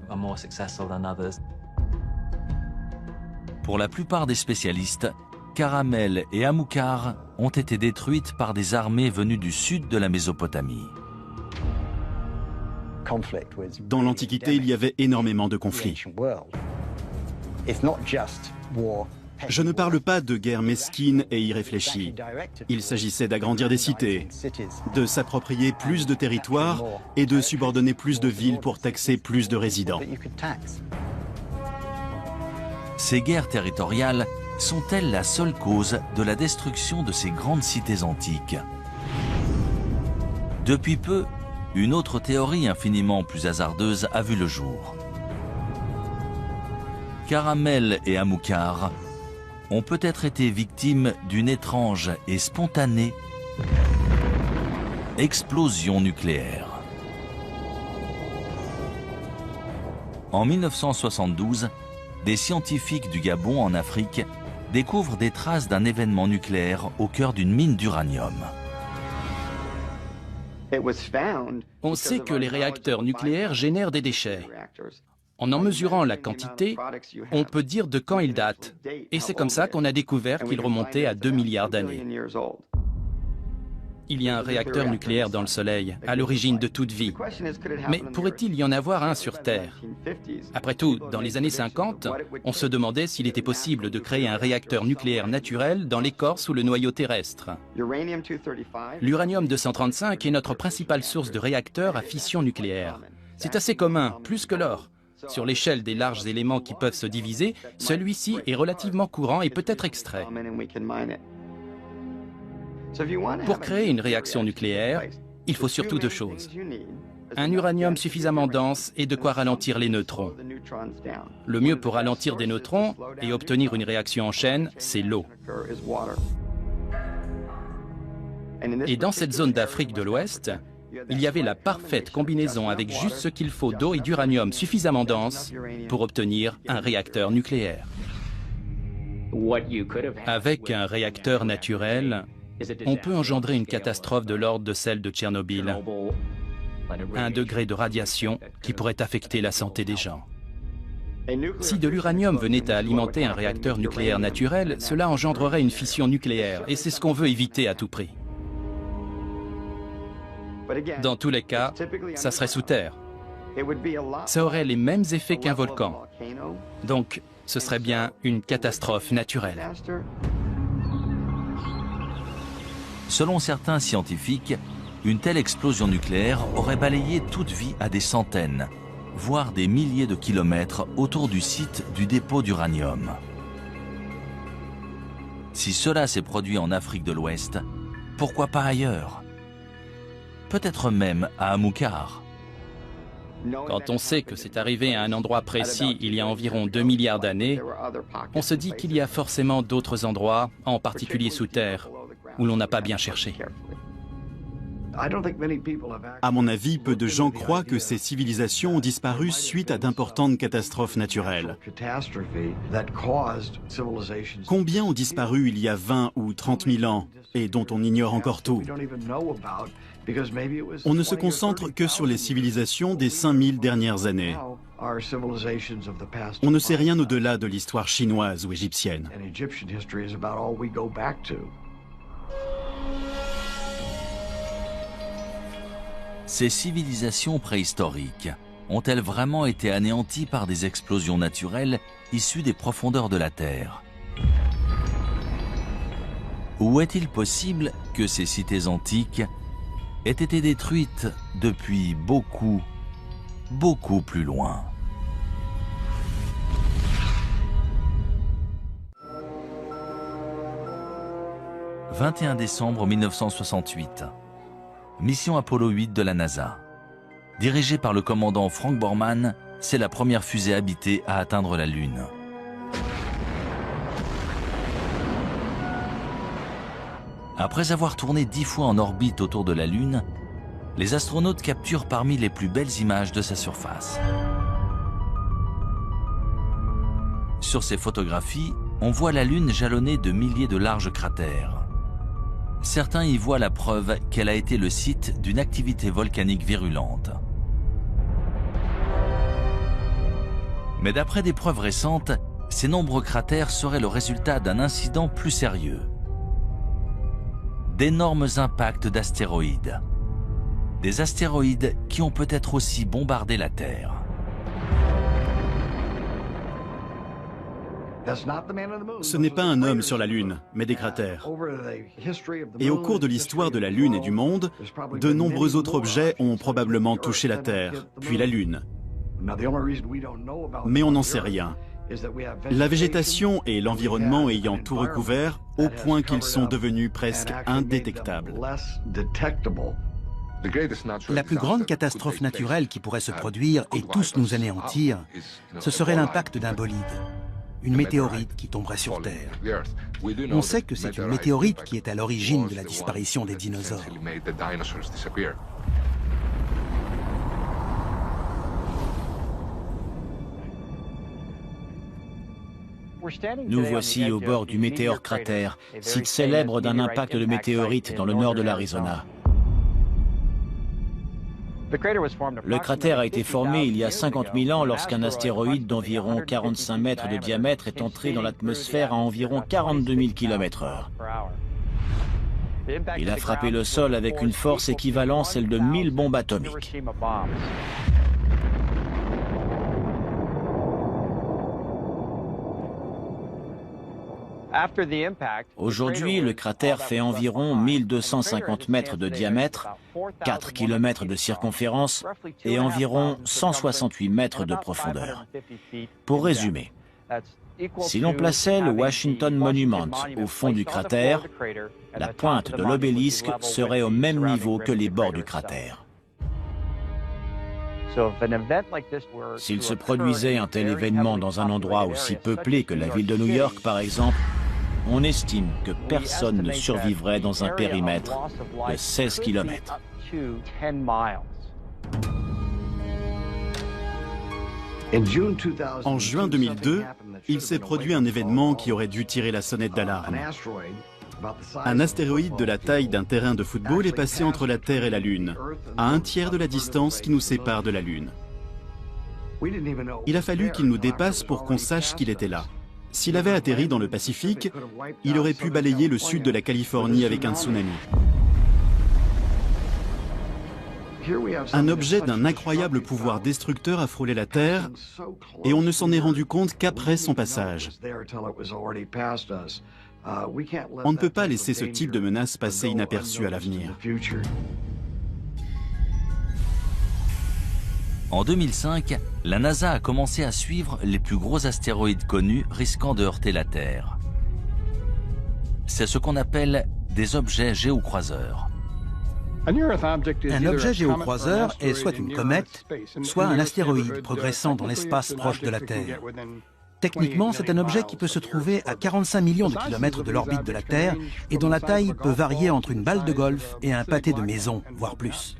Pour la plupart des spécialistes, Caramel et Amukar ont été détruites par des armées venues du sud de la Mésopotamie. Dans l'Antiquité, il y avait énormément de conflits. Je ne parle pas de guerre mesquine et irréfléchie. Il s'agissait d'agrandir des cités, de s'approprier plus de territoires et de subordonner plus de villes pour taxer plus de résidents. Ces guerres territoriales sont-elles la seule cause de la destruction de ces grandes cités antiques? Depuis peu, une autre théorie infiniment plus hasardeuse a vu le jour. Caramel et Amilcar ont peut-être été victimes d'une étrange et spontanée explosion nucléaire. En 1972, des scientifiques du Gabon en Afrique découvrent des traces d'un événement nucléaire au cœur d'une mine d'uranium. On sait que les réacteurs nucléaires génèrent des déchets. En mesurant la quantité, on peut dire de quand ils datent. Et c'est comme ça qu'on a découvert qu'ils remontaient à 2 milliards d'années. Il y a un réacteur nucléaire dans le Soleil, à l'origine de toute vie. Mais pourrait-il y en avoir un sur Terre? Après tout, dans les années 50, on se demandait s'il était possible de créer un réacteur nucléaire naturel dans l'écorce ou le noyau terrestre. L'uranium-235 est notre principale source de réacteurs à fission nucléaire. C'est assez commun, plus que l'or. Sur l'échelle des larges éléments qui peuvent se diviser, celui-ci est relativement courant et peut être extrait. Pour créer une réaction nucléaire, il faut surtout 2 choses. Un uranium suffisamment dense et de quoi ralentir les neutrons. Le mieux pour ralentir des neutrons et obtenir une réaction en chaîne, c'est l'eau. Et dans cette zone d'Afrique de l'Ouest, il y avait la parfaite combinaison avec juste ce qu'il faut d'eau et d'uranium suffisamment dense pour obtenir un réacteur nucléaire. Avec un réacteur naturel, on peut engendrer une catastrophe de l'ordre de celle de Tchernobyl. 1 degré de radiation qui pourrait affecter la santé des gens. Si de l'uranium venait à alimenter un réacteur nucléaire naturel, cela engendrerait une fission nucléaire, et c'est ce qu'on veut éviter à tout prix. Dans tous les cas, ça serait sous terre. Ça aurait les mêmes effets qu'un volcan. Donc, ce serait bien une catastrophe naturelle. Selon certains scientifiques, une telle explosion nucléaire aurait balayé toute vie à des centaines, voire des milliers de kilomètres autour du site du dépôt d'uranium. Si cela s'est produit en Afrique de l'Ouest, pourquoi pas ailleurs? Peut-être même à Amilcar. Quand on sait que c'est arrivé à un endroit précis il y a environ 2 milliards d'années, on se dit qu'il y a forcément d'autres endroits, en particulier sous terre, où l'on n'a pas bien cherché. À mon avis, peu de gens croient que ces civilisations ont disparu suite à d'importantes catastrophes naturelles. Combien ont disparu il y a 20 ou 30 000 ans et dont on ignore encore tout? On ne se concentre que sur les civilisations des 5000 dernières années. On ne sait rien au-delà de l'histoire chinoise ou égyptienne. Ces civilisations préhistoriques ont-elles vraiment été anéanties par des explosions naturelles issues des profondeurs de la Terre? Ou est-il possible que ces cités antiques aient été détruites depuis beaucoup plus loin? « 21 décembre 1968. Mission Apollo 8 de la NASA. Dirigée par le commandant Frank Borman, c'est la première fusée habitée à atteindre la Lune. Après avoir tourné 10 fois en orbite autour de la Lune, les astronautes capturent parmi les plus belles images de sa surface. Sur ces photographies, on voit la Lune jalonnée de milliers de larges cratères. Certains y voient la preuve qu'elle a été le site d'une activité volcanique virulente. Mais d'après des preuves récentes, ces nombreux cratères seraient le résultat d'un incident plus sérieux. D'énormes impacts d'astéroïdes. Des astéroïdes qui ont peut-être aussi bombardé la Terre. Ce n'est pas un homme sur la Lune, mais des cratères. Et au cours de l'histoire de la Lune et du monde, de nombreux autres objets ont probablement touché la Terre, puis la Lune. Mais on n'en sait rien. La végétation et l'environnement ayant tout recouvert, au point qu'ils sont devenus presque indétectables. La plus grande catastrophe naturelle qui pourrait se produire et tous nous anéantir, ce serait l'impact d'un bolide, une météorite qui tomberait sur Terre. On sait que c'est une météorite qui est à l'origine de la disparition des dinosaures. Nous voici au bord du météore cratère, site célèbre d'un impact de météorite dans le nord de l'Arizona. Le cratère a été formé il y a 50 000 ans lorsqu'un astéroïde d'environ 45 mètres de diamètre est entré dans l'atmosphère à environ 42 000 km/h. Il a frappé le sol avec une force équivalente à celle de 1000 bombes atomiques. Aujourd'hui, le cratère fait environ 1250 mètres de diamètre, 4 km de circonférence et environ 168 mètres de profondeur. Pour résumer, si l'on plaçait le Washington Monument au fond du cratère, la pointe de l'obélisque serait au même niveau que les bords du cratère. S'il se produisait un tel événement dans un endroit aussi peuplé que la ville de New York, par exemple, on estime que personne ne survivrait dans un périmètre de 16 km. En juin 2002, il s'est produit un événement qui aurait dû tirer la sonnette d'alarme. Un astéroïde de la taille d'un terrain de football est passé entre la Terre et la Lune, à un tiers de la distance qui nous sépare de la Lune. Il a fallu qu'il nous dépasse pour qu'on sache qu'il était là. S'il avait atterri dans le Pacifique, il aurait pu balayer le sud de la Californie avec un tsunami. Un objet d'un incroyable pouvoir destructeur a frôlé la Terre et on ne s'en est rendu compte qu'après son passage. On ne peut pas laisser ce type de menace passer inaperçue à l'avenir. En 2005, la NASA a commencé à suivre les plus gros astéroïdes connus risquant de heurter la Terre. C'est ce qu'on appelle des objets géocroiseurs. Un objet géocroiseur est soit une comète, soit un astéroïde progressant dans l'espace proche de la Terre. Techniquement, c'est un objet qui peut se trouver à 45 millions de kilomètres de l'orbite de la Terre et dont la taille peut varier entre une balle de golf et un pâté de maison, voire plus.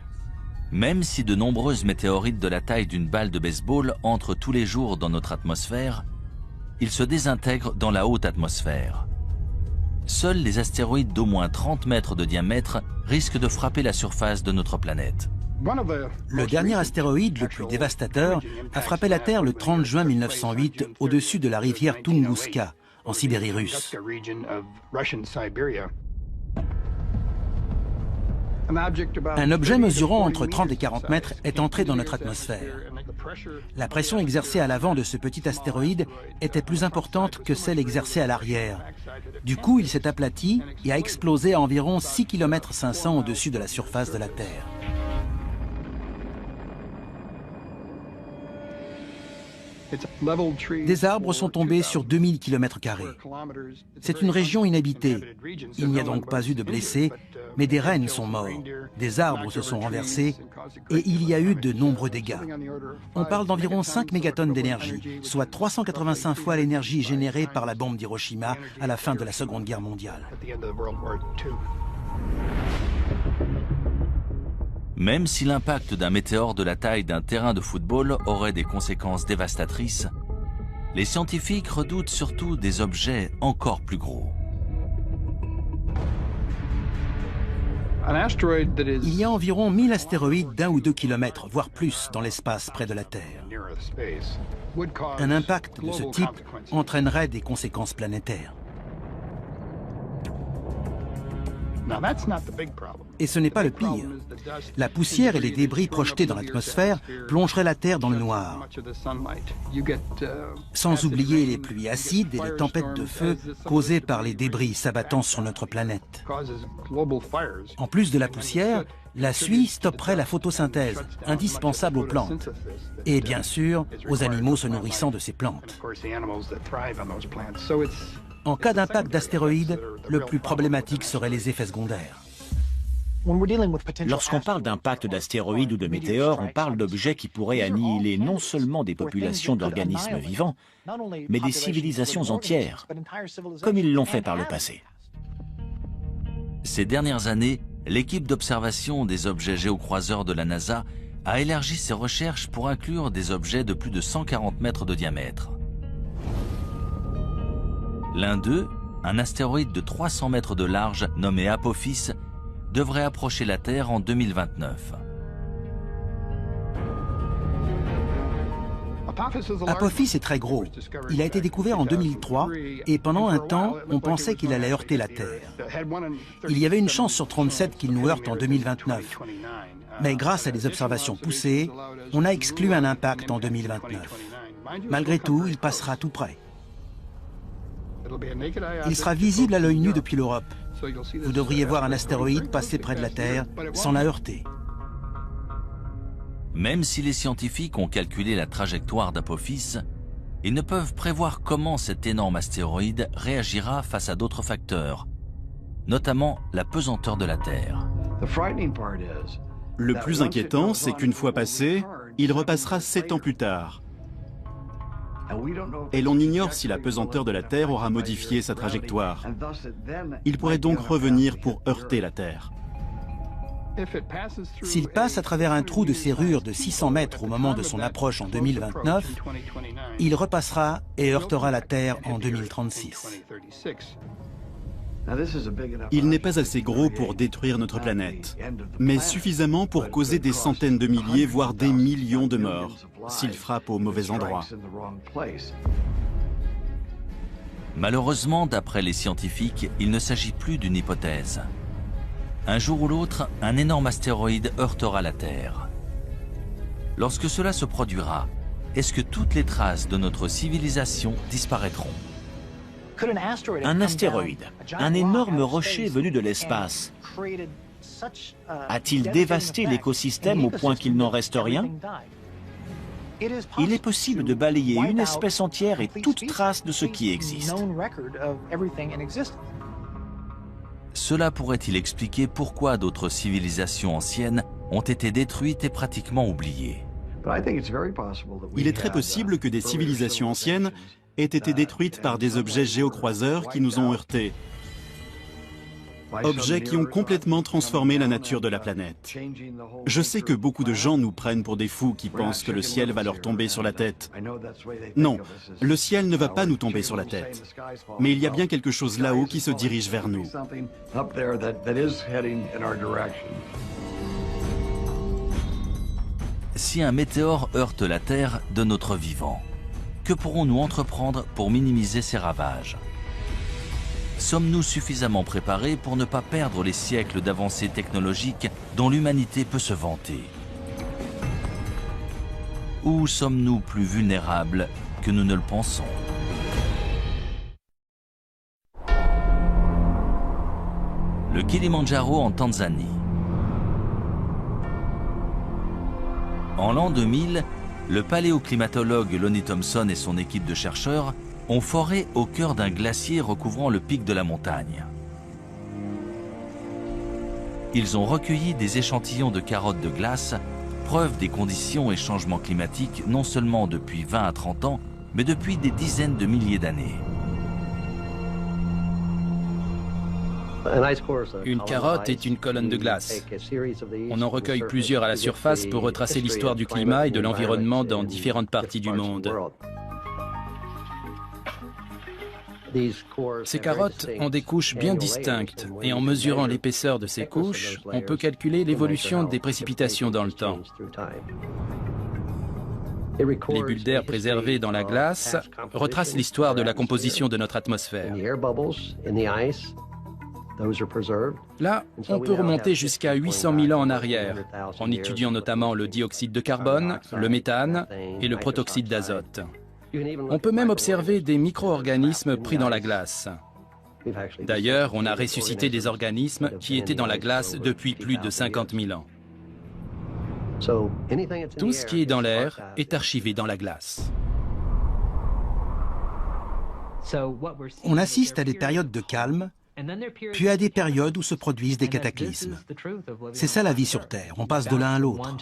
Même si de nombreuses météorites de la taille d'une balle de baseball entrent tous les jours dans notre atmosphère, ils se désintègrent dans la haute atmosphère. Seuls les astéroïdes d'au moins 30 mètres de diamètre risquent de frapper la surface de notre planète. Le dernier astéroïde le plus dévastateur a frappé la Terre le 30 juin 1908 au-dessus de la rivière Tunguska, en Sibérie russe. Un objet mesurant entre 30 et 40 mètres est entré dans notre atmosphère. La pression exercée à l'avant de ce petit astéroïde était plus importante que celle exercée à l'arrière. Du coup, il s'est aplati et a explosé à environ 6,5 km au-dessus de la surface de la Terre. Des arbres sont tombés sur 2000 km². C'est une région inhabitée. Il n'y a donc pas eu de blessés, mais des rennes sont morts, des arbres se sont renversés et il y a eu de nombreux dégâts. On parle d'environ 5 mégatonnes d'énergie, soit 385 fois l'énergie générée par la bombe d'Hiroshima à la fin de la Seconde Guerre mondiale. Même si l'impact d'un météore de la taille d'un terrain de football aurait des conséquences dévastatrices, les scientifiques redoutent surtout des objets encore plus gros. Il y a environ 1000 astéroïdes d'1 ou 2 kilomètres, voire plus, dans l'espace près de la Terre. Un impact de ce type entraînerait des conséquences planétaires. Et ce n'est pas le pire. La poussière et les débris projetés dans l'atmosphère plongeraient la Terre dans le noir. Sans oublier les pluies acides et les tempêtes de feu causées par les débris s'abattant sur notre planète. En plus de la poussière, la suie stopperait la photosynthèse, indispensable aux plantes. Et bien sûr, aux animaux se nourrissant de ces plantes. En cas d'impact d'astéroïdes, le plus problématique seraient les effets secondaires. Lorsqu'on parle d'impact d'astéroïdes ou de météores, on parle d'objets qui pourraient annihiler non seulement des populations d'organismes vivants, mais des civilisations entières, comme ils l'ont fait par le passé. Ces dernières années, l'équipe d'observation des objets géocroiseurs de la NASA a élargi ses recherches pour inclure des objets de plus de 140 mètres de diamètre. L'un d'eux, un astéroïde de 300 mètres de large nommé Apophis, devrait approcher la Terre en 2029. Apophis est très gros. Il a été découvert en 2003 et pendant un temps, on pensait qu'il allait heurter la Terre. Il y avait une chance sur 37 qu'il nous heurte en 2029. Mais grâce à des observations poussées, on a exclu un impact en 2029. Malgré tout, il passera tout près. Il sera visible à l'œil nu depuis l'Europe. Vous devriez voir un astéroïde passer près de la Terre sans la heurter. Même si les scientifiques ont calculé la trajectoire d'Apophis, ils ne peuvent prévoir comment cet énorme astéroïde réagira face à d'autres facteurs, notamment la pesanteur de la Terre. Le plus inquiétant, c'est qu'une fois passé, il repassera 7 ans plus tard. Et l'on ignore si la pesanteur de la Terre aura modifié sa trajectoire. Il pourrait donc revenir pour heurter la Terre. S'il passe à travers un trou de serrure de 600 mètres au moment de son approche en 2029, il repassera et heurtera la Terre en 2036. Il n'est pas assez gros pour détruire notre planète, mais suffisamment pour causer des centaines de milliers, voire des millions de morts, s'il frappe au mauvais endroit. Malheureusement, d'après les scientifiques, il ne s'agit plus d'une hypothèse. Un jour ou l'autre, un énorme astéroïde heurtera la Terre. Lorsque cela se produira, est-ce que toutes les traces de notre civilisation disparaîtront ? Un astéroïde, un énorme rocher venu de l'espace, a-t-il dévasté l'écosystème au point qu'il n'en reste rien ? Il est possible de balayer une espèce entière et toute trace de ce qui existe. Cela pourrait-il expliquer pourquoi d'autres civilisations anciennes ont été détruites et pratiquement oubliées ? Il est très possible que des civilisations anciennes aient été détruites par des objets géocroiseurs qui nous ont heurtés. Objets qui ont complètement transformé la nature de la planète. Je sais que beaucoup de gens nous prennent pour des fous qui pensent que le ciel va leur tomber sur la tête. Non, le ciel ne va pas nous tomber sur la tête. Mais il y a bien quelque chose là-haut qui se dirige vers nous. Si un météore heurte la Terre de notre vivant, que pourrons-nous entreprendre pour minimiser ces ravages ? Sommes-nous suffisamment préparés pour ne pas perdre les siècles d'avancées technologiques dont l'humanité peut se vanter ? Ou sommes-nous plus vulnérables que nous ne le pensons ? Le Kilimandjaro en Tanzanie. En l'an 2000, le paléoclimatologue Lonnie Thompson et son équipe de chercheurs ont foré au cœur d'un glacier recouvrant le pic de la montagne. Ils ont recueilli des échantillons de carottes de glace, preuve des conditions et changements climatiques non seulement depuis 20 à 30 ans, mais depuis des dizaines de milliers d'années. Une carotte est une colonne de glace. On en recueille plusieurs à la surface pour retracer l'histoire du climat et de l'environnement dans différentes parties du monde. Ces carottes ont des couches bien distinctes et en mesurant l'épaisseur de ces couches, on peut calculer l'évolution des précipitations dans le temps. Les bulles d'air préservées dans la glace retracent l'histoire de la composition de notre atmosphère. Là, on peut remonter jusqu'à 800 000 ans en arrière, en étudiant notamment le dioxyde de carbone, le méthane et le protoxyde d'azote. On peut même observer des micro-organismes pris dans la glace. D'ailleurs, on a ressuscité des organismes qui étaient dans la glace depuis plus de 50 000 ans. Tout ce qui est dans l'air est archivé dans la glace. On assiste à des périodes de calme, puis à des périodes où se produisent des cataclysmes. C'est ça la vie sur Terre, on passe de l'un à l'autre.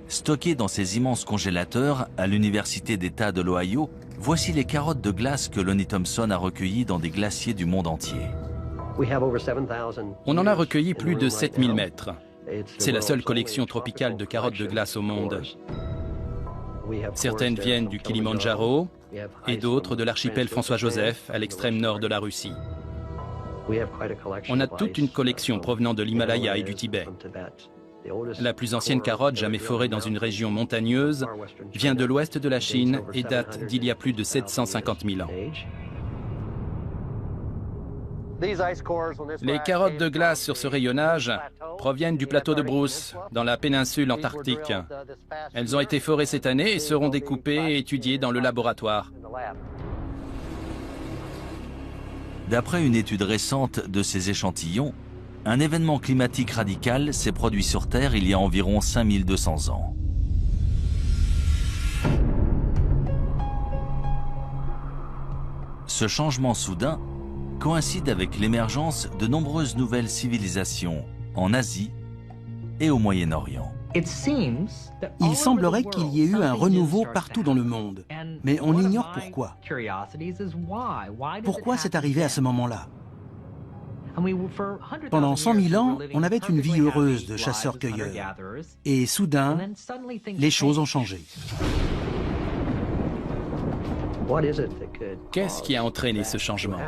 Stockées dans ces immenses congélateurs à l'Université d'État de l'Ohio, voici les carottes de glace que Lonnie Thompson a recueillies dans des glaciers du monde entier. On en a recueilli plus de 7000 mètres. C'est la seule collection tropicale de carottes de glace au monde. Certaines viennent du Kilimandjaro et d'autres de l'archipel François-Joseph à l'extrême nord de la Russie. On a toute une collection provenant de l'Himalaya et du Tibet. La plus ancienne carotte jamais forée dans une région montagneuse vient de l'ouest de la Chine et date d'il y a plus de 750 000 ans. Les carottes de glace sur ce rayonnage proviennent du plateau de Bruce, dans la péninsule antarctique. Elles ont été forées cette année et seront découpées et étudiées dans le laboratoire. D'après une étude récente de ces échantillons, un événement climatique radical s'est produit sur Terre il y a environ 5200 ans. Ce changement soudain coïncide avec l'émergence de nombreuses nouvelles civilisations en Asie et au Moyen-Orient. Il semblerait qu'il y ait eu un renouveau partout dans le monde, mais on ignore pourquoi. Pourquoi c'est arrivé à ce moment-là? Pendant 100 000 ans, on avait une vie heureuse de chasseurs-cueilleurs. Et soudain, les choses ont changé. Qu'est-ce qui a entraîné ce changement?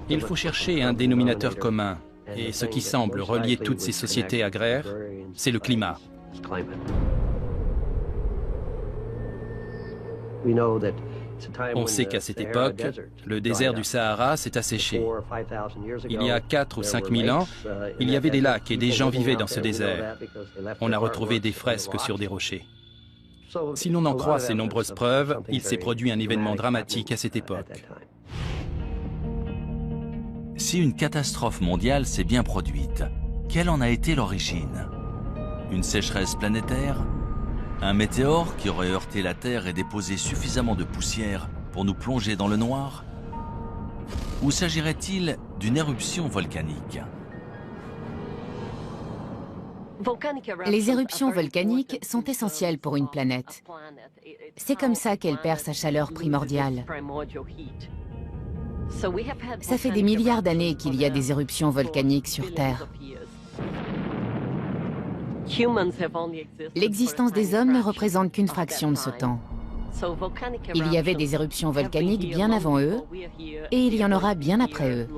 Il faut chercher un dénominateur commun. Et ce qui semble relier toutes ces sociétés agraires, c'est le climat. On sait qu'à cette époque, le désert du Sahara s'est asséché. Il y a 4 ou 5 000 ans, il y avait des lacs et des gens vivaient dans ce désert. On a retrouvé des fresques sur des rochers. Si l'on en croit ces nombreuses preuves, il s'est produit un événement dramatique à cette époque. Si une catastrophe mondiale s'est bien produite, quelle en a été l'origine? Une sécheresse planétaire? Un météore qui aurait heurté la Terre et déposé suffisamment de poussière pour nous plonger dans le noir? Ou s'agirait-il d'une éruption volcanique? Les éruptions volcaniques sont essentielles pour une planète. C'est comme ça qu'elle perd sa chaleur primordiale. Ça fait des milliards d'années qu'il y a des éruptions volcaniques sur Terre. L'existence des hommes ne représente qu'une fraction de ce temps. Il y avait des éruptions volcaniques bien avant eux, et il y en aura bien après eux.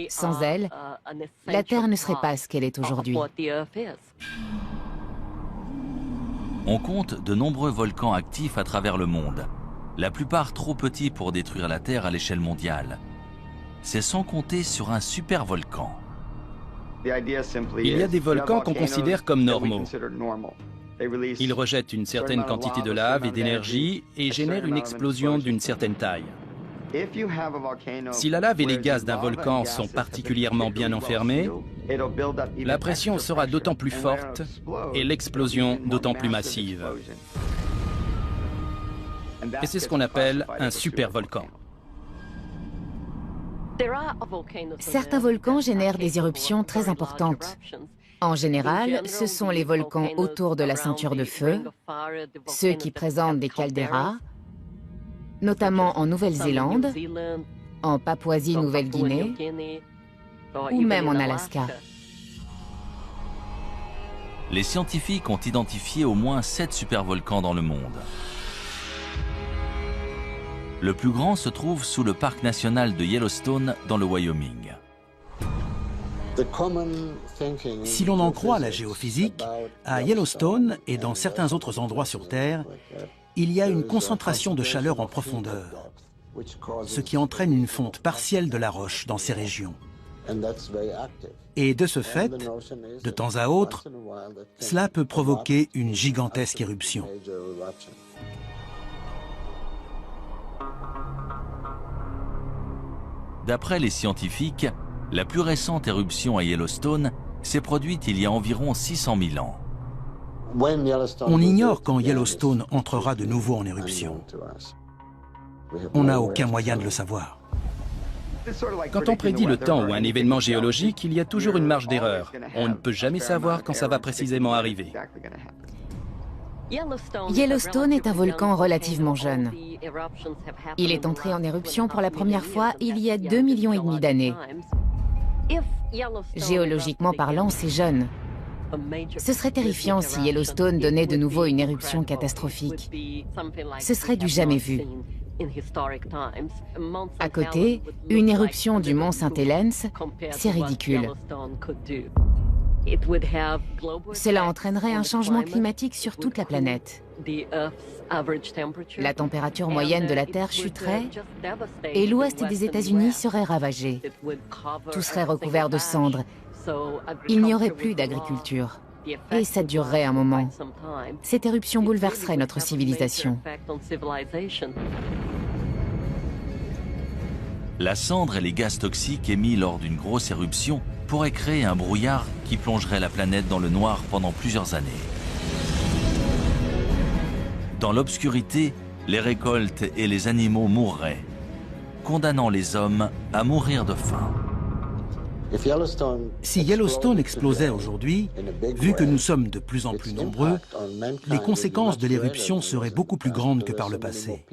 Sans elles, la Terre ne serait pas ce qu'elle est aujourd'hui. On compte de nombreux volcans actifs à travers le monde, la plupart trop petits pour détruire la Terre à l'échelle mondiale. C'est sans compter sur un supervolcan. Il y a des volcans qu'on considère comme normaux. Ils rejettent une certaine quantité de lave et d'énergie et génèrent une explosion d'une certaine taille. Si la lave et les gaz d'un volcan sont particulièrement bien enfermés, la pression sera d'autant plus forte et l'explosion d'autant plus massive. Et c'est ce qu'on appelle un supervolcan. Certains volcans génèrent des éruptions très importantes. En général, ce sont les volcans autour de la ceinture de feu, ceux qui présentent des caldeiras, notamment en Nouvelle-Zélande, en Papouasie-Nouvelle-Guinée ou même en Alaska. Les scientifiques ont identifié au moins 7 supervolcans dans le monde. Le plus grand se trouve sous le parc national de Yellowstone dans le Wyoming. Si l'on en croit la géophysique, à Yellowstone et dans certains autres endroits sur Terre, il y a une concentration de chaleur en profondeur, ce qui entraîne une fonte partielle de la roche dans ces régions. Et de ce fait, de temps à autre, cela peut provoquer une gigantesque éruption. D'après les scientifiques, la plus récente éruption à Yellowstone s'est produite il y a environ 600 000 ans. On ignore quand Yellowstone entrera de nouveau en éruption. On n'a aucun moyen de le savoir. Quand on prédit le temps ou un événement géologique, il y a toujours une marge d'erreur. On ne peut jamais savoir quand ça va précisément arriver. Yellowstone est un volcan relativement jeune. Il est entré en éruption pour la première fois il y a 2,5 millions d'années. Géologiquement parlant, c'est jeune. Ce serait terrifiant si Yellowstone donnait de nouveau une éruption catastrophique. Ce serait du jamais vu. À côté, une éruption du mont St. Helens, c'est ridicule. Cela entraînerait un changement climatique sur toute la planète. La température moyenne de la Terre chuterait et l'ouest des États-Unis serait ravagé. Tout serait recouvert de cendres. Il n'y aurait plus d'agriculture. Et ça durerait un moment. Cette éruption bouleverserait notre civilisation. La cendre et les gaz toxiques émis lors d'une grosse éruption pourraient créer un brouillard qui plongerait la planète dans le noir pendant plusieurs années. Dans l'obscurité, les récoltes et les animaux mourraient, condamnant les hommes à mourir de faim. Si Yellowstone explosait aujourd'hui, vu que nous sommes de plus en plus nombreux, les conséquences de l'éruption seraient beaucoup plus grandes que par le passé.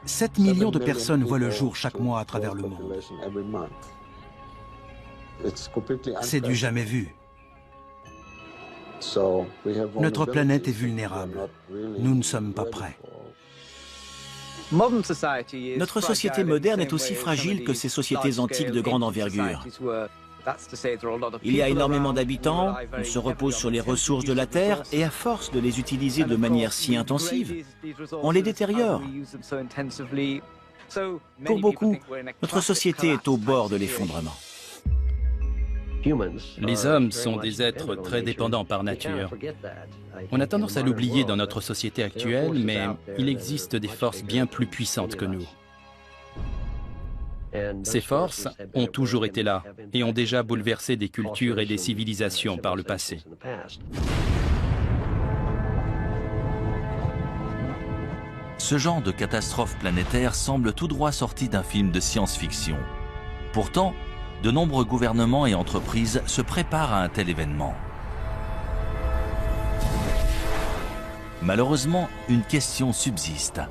7 millions de personnes voient le jour chaque mois à travers le monde. C'est du jamais vu. Notre planète est vulnérable. Nous ne sommes pas prêts. Notre société moderne est aussi fragile que ces sociétés antiques de grande envergure. Il y a énormément d'habitants, on se repose sur les ressources de la Terre et à force de les utiliser de manière si intensive, on les détériore. Pour beaucoup, notre société est au bord de l'effondrement. Les hommes sont des êtres très dépendants par nature. On a tendance à l'oublier dans notre société actuelle, mais il existe des forces bien plus puissantes que nous. Ces forces ont toujours été là et ont déjà bouleversé des cultures et des civilisations par le passé. Ce genre de catastrophe planétaire semble tout droit sorti d'un film de science-fiction. Pourtant, de nombreux gouvernements et entreprises se préparent à un tel événement. Malheureusement, une question subsiste.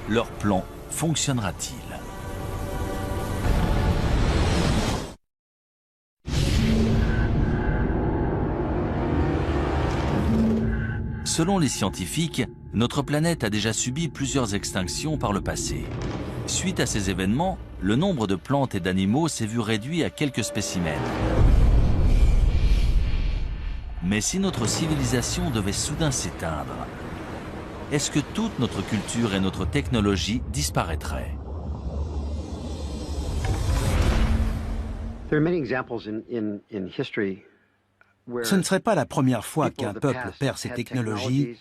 Leur plan fonctionnera-t-il ? Selon les scientifiques, notre planète a déjà subi plusieurs extinctions par le passé. Suite à ces événements, le nombre de plantes et d'animaux s'est vu réduit à quelques spécimens. Mais si notre civilisation devait soudain s'éteindre, est-ce que toute notre culture et notre technologie disparaîtraient ? Ce ne serait pas la première fois qu'un peuple perd ses technologies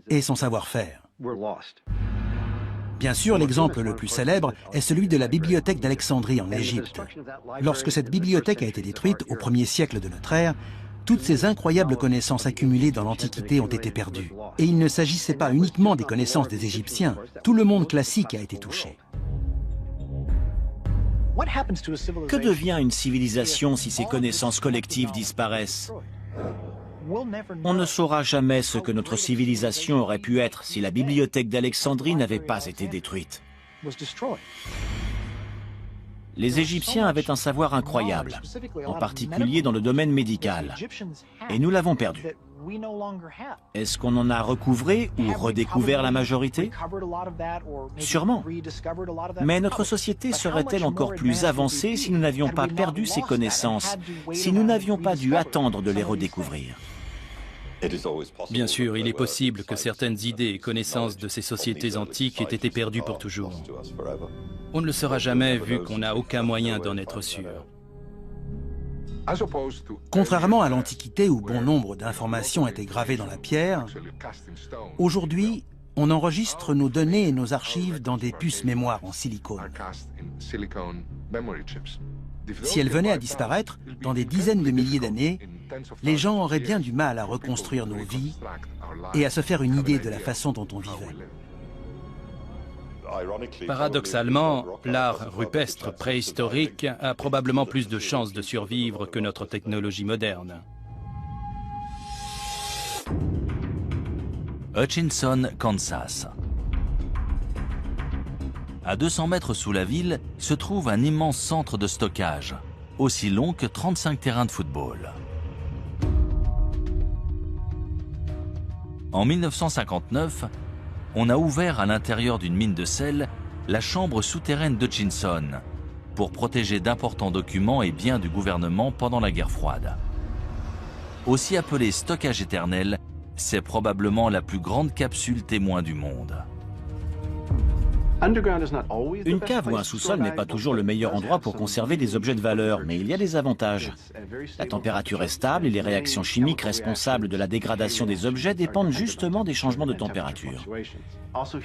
et son savoir-faire. Bien sûr, l'exemple le plus célèbre est celui de la bibliothèque d'Alexandrie en Égypte. Lorsque cette bibliothèque a été détruite au 1er siècle de notre ère, toutes ces incroyables connaissances accumulées dans l'Antiquité ont été perdues. Et il ne s'agissait pas uniquement des connaissances des Égyptiens, tout le monde classique a été touché. Que devient une civilisation si ses connaissances collectives disparaissent? On ne saura jamais ce que notre civilisation aurait pu être si la bibliothèque d'Alexandrie n'avait pas été détruite. Les Égyptiens avaient un savoir incroyable, en particulier dans le domaine médical, et nous l'avons perdu. Est-ce qu'on en a recouvré ou redécouvert la majorité? Sûrement. Mais notre société serait-elle encore plus avancée si nous n'avions pas perdu ces connaissances, si nous n'avions pas dû attendre de les redécouvrir? Bien sûr, il est possible que certaines idées et connaissances de ces sociétés antiques aient été perdues pour toujours. On ne le saura jamais vu qu'on n'a aucun moyen d'en être sûr. Contrairement à l'Antiquité où bon nombre d'informations étaient gravées dans la pierre, aujourd'hui, on enregistre nos données et nos archives dans des puces mémoire en silicone. Si elles venaient à disparaître, dans des dizaines de milliers d'années, les gens auraient bien du mal à reconstruire nos vies et à se faire une idée de la façon dont on vivait. Paradoxalement, l'art rupestre préhistorique a probablement plus de chances de survivre que notre technologie moderne. Hutchinson, Kansas. À 200 mètres sous la ville se trouve un immense centre de stockage, aussi long que 35 terrains de football. En 1959, on a ouvert à l'intérieur d'une mine de sel la chambre souterraine d'Hutchinson pour protéger d'importants documents et biens du gouvernement pendant la guerre froide. Aussi appelée stockage éternel, c'est probablement la plus grande capsule témoin du monde. Une cave ou un sous-sol n'est pas toujours le meilleur endroit pour conserver des objets de valeur, mais il y a des avantages. La température est stable et les réactions chimiques responsables de la dégradation des objets dépendent justement des changements de température.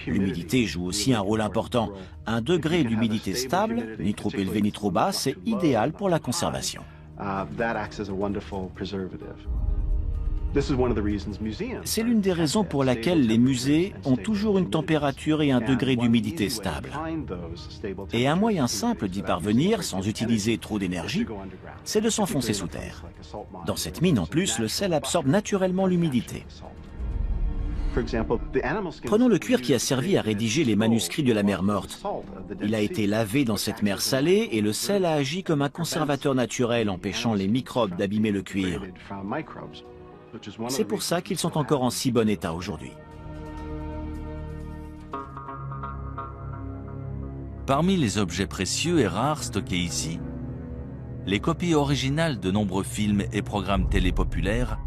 L'humidité joue aussi un rôle important. 1 degré d'humidité stable, ni trop élevé ni trop bas, c'est idéal pour la conservation. C'est l'une des raisons pour laquelle les musées ont toujours une température et 1 degré d'humidité stable. Et un moyen simple d'y parvenir, sans utiliser trop d'énergie, c'est de s'enfoncer sous terre. Dans cette mine, en plus, le sel absorbe naturellement l'humidité. Prenons le cuir qui a servi à rédiger les manuscrits de la mer Morte. Il a été lavé dans cette mer salée et le sel a agi comme un conservateur naturel, empêchant les microbes d'abîmer le cuir. C'est pour ça qu'ils sont encore en si bon état aujourd'hui. Parmi les objets précieux et rares stockés ici, les copies originales de nombreux films et programmes télé populaires,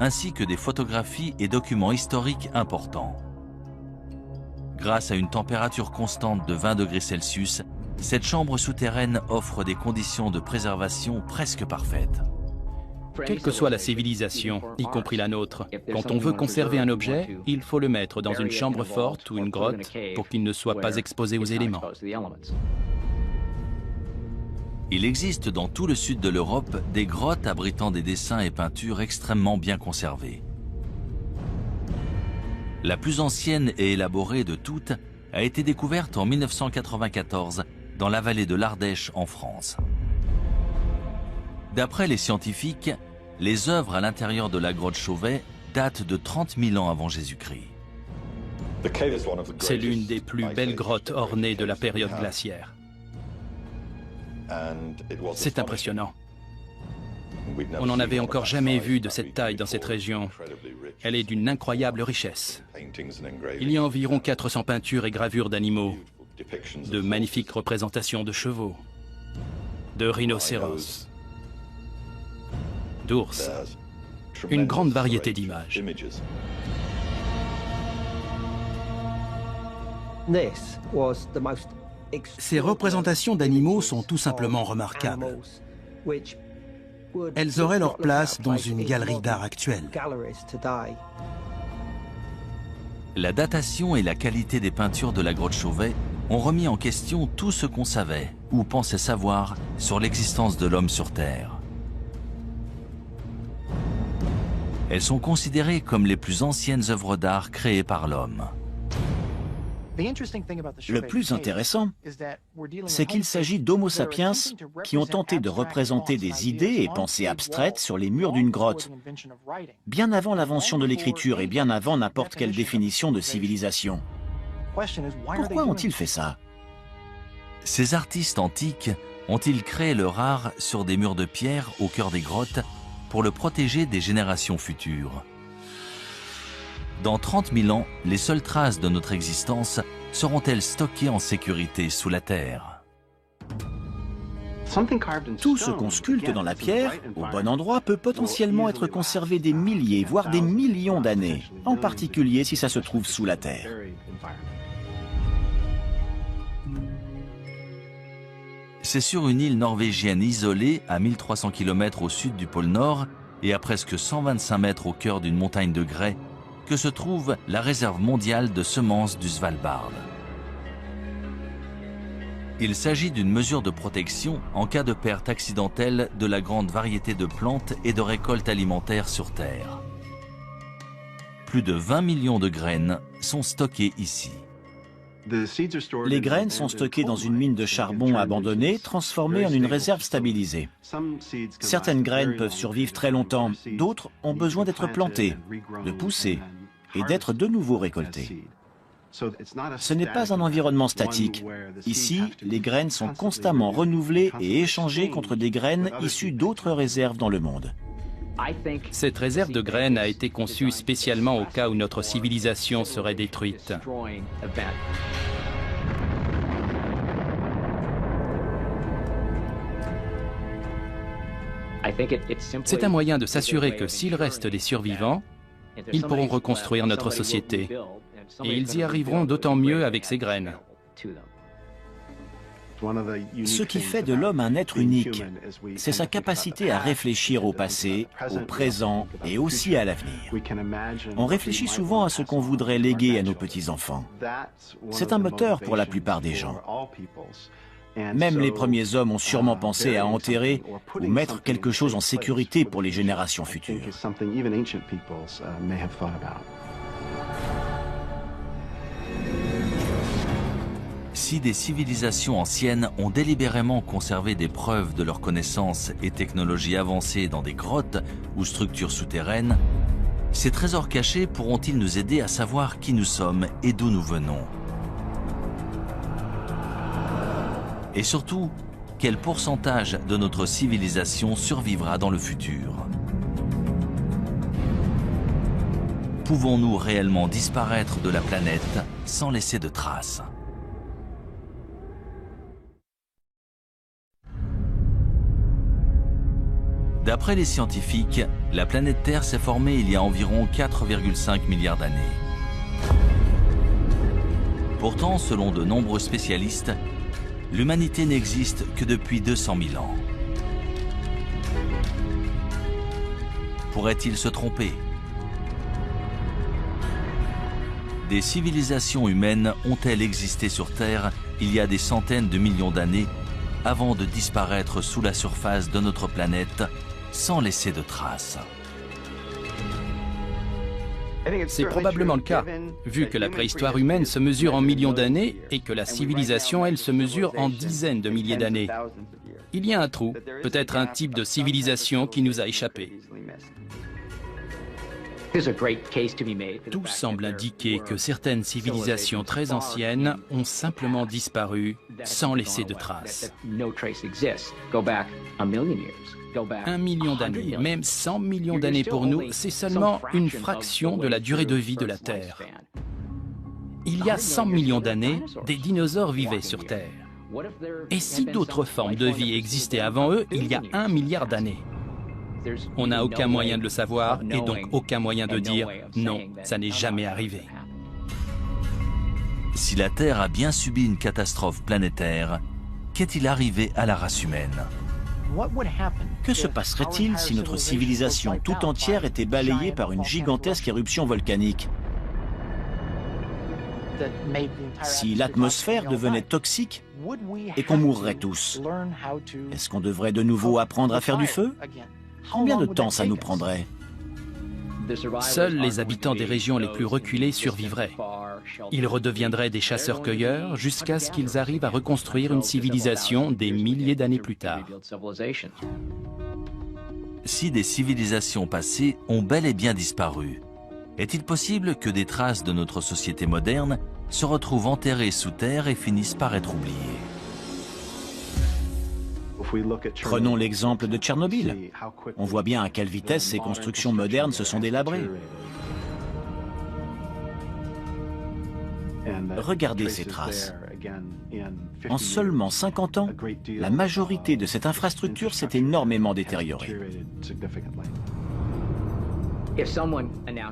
ainsi que des photographies et documents historiques importants. Grâce à une température constante de 20 degrés Celsius, cette chambre souterraine offre des conditions de préservation presque parfaites. Quelle que soit la civilisation, y compris la nôtre, quand on veut conserver un objet, il faut le mettre dans une chambre forte ou une grotte pour qu'il ne soit pas exposé aux éléments. Il existe dans tout le sud de l'Europe des grottes abritant des dessins et peintures extrêmement bien conservés. La plus ancienne et élaborée de toutes a été découverte en 1994 dans la vallée de l'Ardèche en France. D'après les scientifiques, les œuvres à l'intérieur de la grotte Chauvet datent de 30 000 ans avant Jésus-Christ. C'est l'une des plus belles grottes ornées de la période glaciaire. C'est impressionnant. On n'en avait encore jamais vu de cette taille dans cette région. Elle est d'une incroyable richesse. Il y a environ 400 peintures et gravures d'animaux, de magnifiques représentations de chevaux, de rhinocéros, d'ours, une grande variété d'images. Ces représentations d'animaux sont tout simplement remarquables. Elles auraient leur place dans une galerie d'art actuelle. La datation et la qualité des peintures de la grotte Chauvet ont remis en question tout ce qu'on savait ou pensait savoir sur l'existence de l'homme sur Terre. Elles sont considérées comme les plus anciennes œuvres d'art créées par l'homme. Le plus intéressant, c'est qu'il s'agit d'Homo sapiens qui ont tenté de représenter des idées et pensées abstraites sur les murs d'une grotte, bien avant l'invention de l'écriture et bien avant n'importe quelle définition de civilisation. Pourquoi ont-ils fait ça? Ces artistes antiques ont-ils créé leur art sur des murs de pierre au cœur des grottes pour le protéger des générations futures? Dans 30 000 ans, les seules traces de notre existence seront-elles stockées en sécurité sous la terre? Tout ce qu'on sculpte dans la pierre, au bon endroit, peut potentiellement être conservé des milliers, voire des millions d'années, en particulier si ça se trouve sous la terre. C'est sur une île norvégienne isolée, à 1300 km au sud du pôle Nord et à presque 125 mètres au cœur d'une montagne de grès, que se trouve la réserve mondiale de semences du Svalbard. Il s'agit d'une mesure de protection en cas de perte accidentelle de la grande variété de plantes et de récoltes alimentaires sur Terre. Plus de 20 millions de graines sont stockées ici. Les graines sont stockées dans une mine de charbon abandonnée, transformée en une réserve stabilisée. Certaines graines peuvent survivre très longtemps, d'autres ont besoin d'être plantées, de pousser et d'être de nouveau récoltées. Ce n'est pas un environnement statique. Ici, les graines sont constamment renouvelées et échangées contre des graines issues d'autres réserves dans le monde. Cette réserve de graines a été conçue spécialement au cas où notre civilisation serait détruite. C'est un moyen de s'assurer que s'il reste des survivants, ils pourront reconstruire notre société. Et ils y arriveront d'autant mieux avec ces graines. Ce qui fait de l'homme un être unique, c'est sa capacité à réfléchir au passé, au présent et aussi à l'avenir. On réfléchit souvent à ce qu'on voudrait léguer à nos petits-enfants. C'est un moteur pour la plupart des gens. Même les premiers hommes ont sûrement pensé à enterrer ou mettre quelque chose en sécurité pour les générations futures. Si des civilisations anciennes ont délibérément conservé des preuves de leurs connaissances et technologies avancées dans des grottes ou structures souterraines, ces trésors cachés pourront-ils nous aider à savoir qui nous sommes et d'où nous venons? Et surtout, quel pourcentage de notre civilisation survivra dans le futur? Pouvons-nous réellement disparaître de la planète sans laisser de traces? D'après les scientifiques, la planète Terre s'est formée il y a environ 4,5 milliards d'années. Pourtant, selon de nombreux spécialistes, l'humanité n'existe que depuis 200 000 ans. Pourrait-il se tromper? Des civilisations humaines ont-elles existé sur Terre il y a des centaines de millions d'années avant de disparaître sous la surface de notre planète sans laisser de traces? C'est probablement le cas, vu que la préhistoire humaine se mesure en millions d'années et que la civilisation, elle, se mesure en dizaines de milliers d'années. Il y a un trou, peut-être un type de civilisation qui nous a échappé. Tout semble indiquer que certaines civilisations très anciennes ont simplement disparu sans laisser de traces. 1 million d'années, même 100 millions d'années pour nous, c'est seulement une fraction de la durée de vie de la Terre. Il y a 100 millions d'années, des dinosaures vivaient sur Terre. Et si d'autres formes de vie existaient avant eux, il y a 1 milliard d'années? On n'a aucun moyen de le savoir et donc aucun moyen de dire non, ça n'est jamais arrivé. Si la Terre a bien subi une catastrophe planétaire, qu'est-il arrivé à la race humaine? Que se passerait-il si notre civilisation tout entière était balayée par une gigantesque éruption volcanique? Si l'atmosphère devenait toxique et qu'on mourrait tous, est-ce qu'on devrait de nouveau apprendre à faire du feu? Combien de temps ça nous prendrait? Seuls les habitants des régions les plus reculées survivraient. Ils redeviendraient des chasseurs-cueilleurs jusqu'à ce qu'ils arrivent à reconstruire une civilisation des milliers d'années plus tard. Si des civilisations passées ont bel et bien disparu, est-il possible que des traces de notre société moderne se retrouvent enterrées sous terre et finissent par être oubliées? Prenons l'exemple de Tchernobyl. On voit bien à quelle vitesse ces constructions modernes se sont délabrées. Regardez ces traces. En seulement 50 ans, la majorité de cette infrastructure s'est énormément détériorée.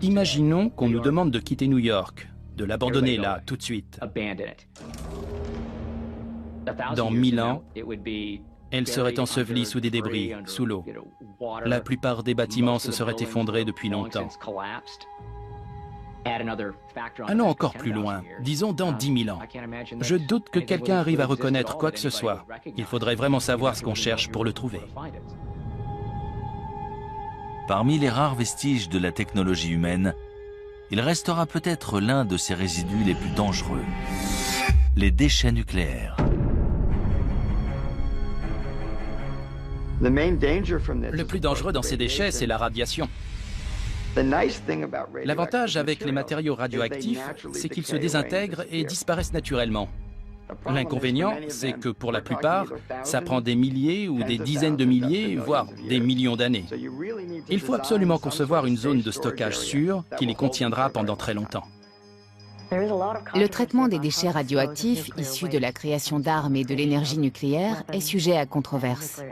Imaginons qu'on nous demande de quitter New York, de l'abandonner là, tout de suite. Dans 1000 ans, elle serait ensevelie sous des débris, sous l'eau. La plupart des bâtiments se seraient effondrés depuis longtemps. Allons encore plus loin, disons dans 10 000 ans. Je doute que quelqu'un arrive à reconnaître quoi que ce soit. Il faudrait vraiment savoir ce qu'on cherche pour le trouver. Parmi les rares vestiges de la technologie humaine, il restera peut-être l'un de ces résidus les plus dangereux, les déchets nucléaires. Le plus dangereux dans ces déchets, c'est la radiation. L'avantage avec les matériaux radioactifs, c'est qu'ils se désintègrent et disparaissent naturellement. L'inconvénient, c'est que pour la plupart, ça prend des milliers ou des dizaines de milliers, voire des millions d'années. Il faut absolument concevoir une zone de stockage sûre qui les contiendra pendant très longtemps. Le traitement des déchets radioactifs issus de la création d'armes et de l'énergie nucléaire est sujet à controverse.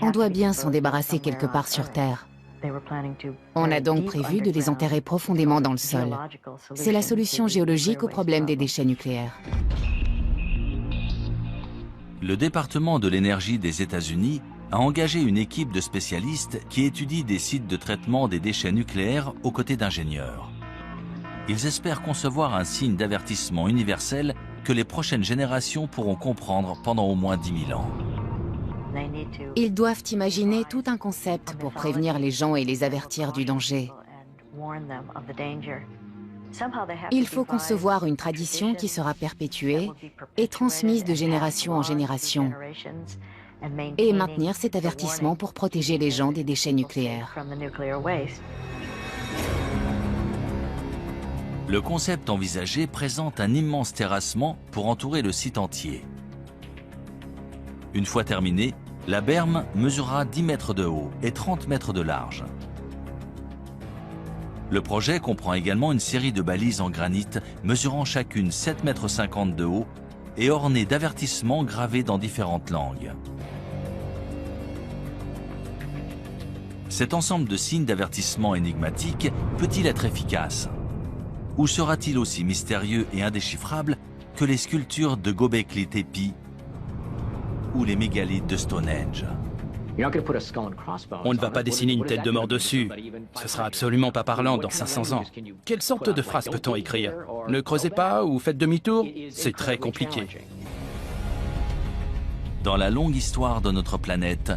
On doit bien s'en débarrasser quelque part sur Terre. On a donc prévu de les enterrer profondément dans le sol. C'est la solution géologique au problème des déchets nucléaires. Le département de l'énergie des États-Unis a engagé une équipe de spécialistes qui étudie des sites de traitement des déchets nucléaires aux côtés d'ingénieurs. Ils espèrent concevoir un signe d'avertissement universel que les prochaines générations pourront comprendre pendant au moins 10 000 ans. Ils doivent imaginer tout un concept pour prévenir les gens et les avertir du danger. Il faut concevoir une tradition qui sera perpétuée et transmise de génération en génération, et maintenir cet avertissement pour protéger les gens des déchets nucléaires. Le concept envisagé présente un immense terrassement pour entourer le site entier. Une fois terminé, la berme mesurera 10 mètres de haut et 30 mètres de large. Le projet comprend également une série de balises en granit mesurant chacune 7,50 m de haut et ornées d'avertissements gravés dans différentes langues. Cet ensemble de signes d'avertissement énigmatiques peut-il être efficace? Ou sera-t-il aussi mystérieux et indéchiffrable que les sculptures de Göbekli Tepe ou les mégalithes de Stonehenge? On ne va pas dessiner une tête de mort dessus. Ce sera absolument pas parlant dans 500 ans. Quelle sorte de phrase peut-on écrire? Ne creusez pas ou faites demi-tour? C'est très compliqué. Dans la longue histoire de notre planète,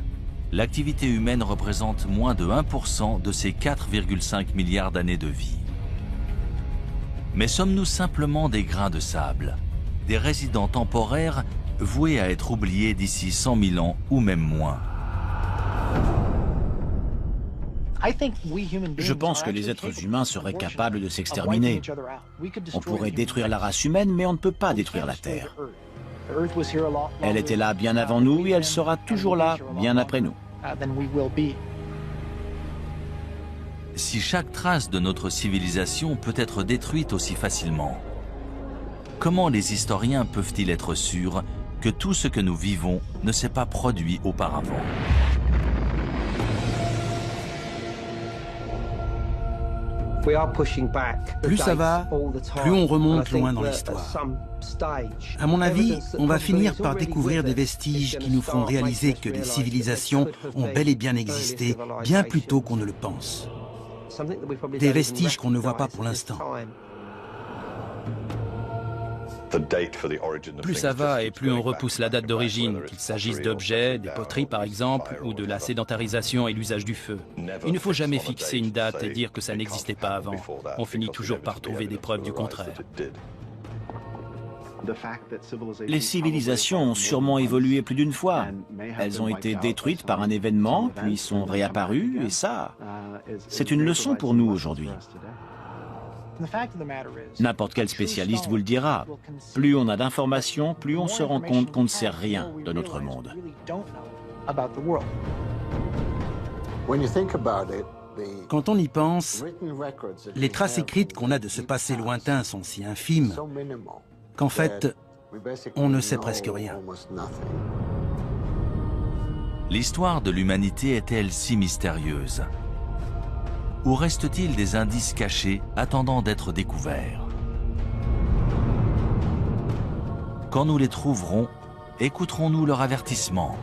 l'activité humaine représente moins de 1% de ces 4,5 milliards d'années de vie. Mais sommes-nous simplement des grains de sable, des résidents temporaires voués à être oubliés d'ici 100 000 ans ou même moins? Je pense que les êtres humains seraient capables de s'exterminer. On pourrait détruire la race humaine, mais on ne peut pas détruire la Terre. Elle était là bien avant nous et elle sera toujours là bien après nous. Si chaque trace de notre civilisation peut être détruite aussi facilement, comment les historiens peuvent-ils être sûrs que tout ce que nous vivons ne s'est pas produit auparavant? Plus ça va, plus on remonte loin dans l'histoire. À mon avis, on va finir par découvrir des vestiges qui nous feront réaliser que les civilisations ont bel et bien existé bien plus tôt qu'on ne le pense. Des vestiges qu'on ne voit pas pour l'instant. Plus ça va et plus on repousse la date d'origine, qu'il s'agisse d'objets, des poteries par exemple, ou de la sédentarisation et l'usage du feu. Il ne faut jamais fixer une date et dire que ça n'existait pas avant. On finit toujours par trouver des preuves du contraire. Les civilisations ont sûrement évolué plus d'une fois. Elles ont été détruites par un événement, puis sont réapparues, et ça, c'est une leçon pour nous aujourd'hui. N'importe quel spécialiste vous le dira. Plus on a d'informations, plus on se rend compte qu'on ne sait rien de notre monde. Quand on y pense, les traces écrites qu'on a de ce passé lointain sont si infimes qu'en fait, on ne sait presque rien. L'histoire de l'humanité est-elle si mystérieuse? Ou reste-t-il des indices cachés attendant d'être découverts? Quand nous les trouverons, écouterons-nous leur avertissement?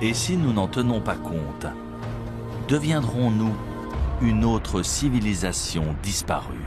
Et si nous n'en tenons pas compte, deviendrons-nous une autre civilisation disparue?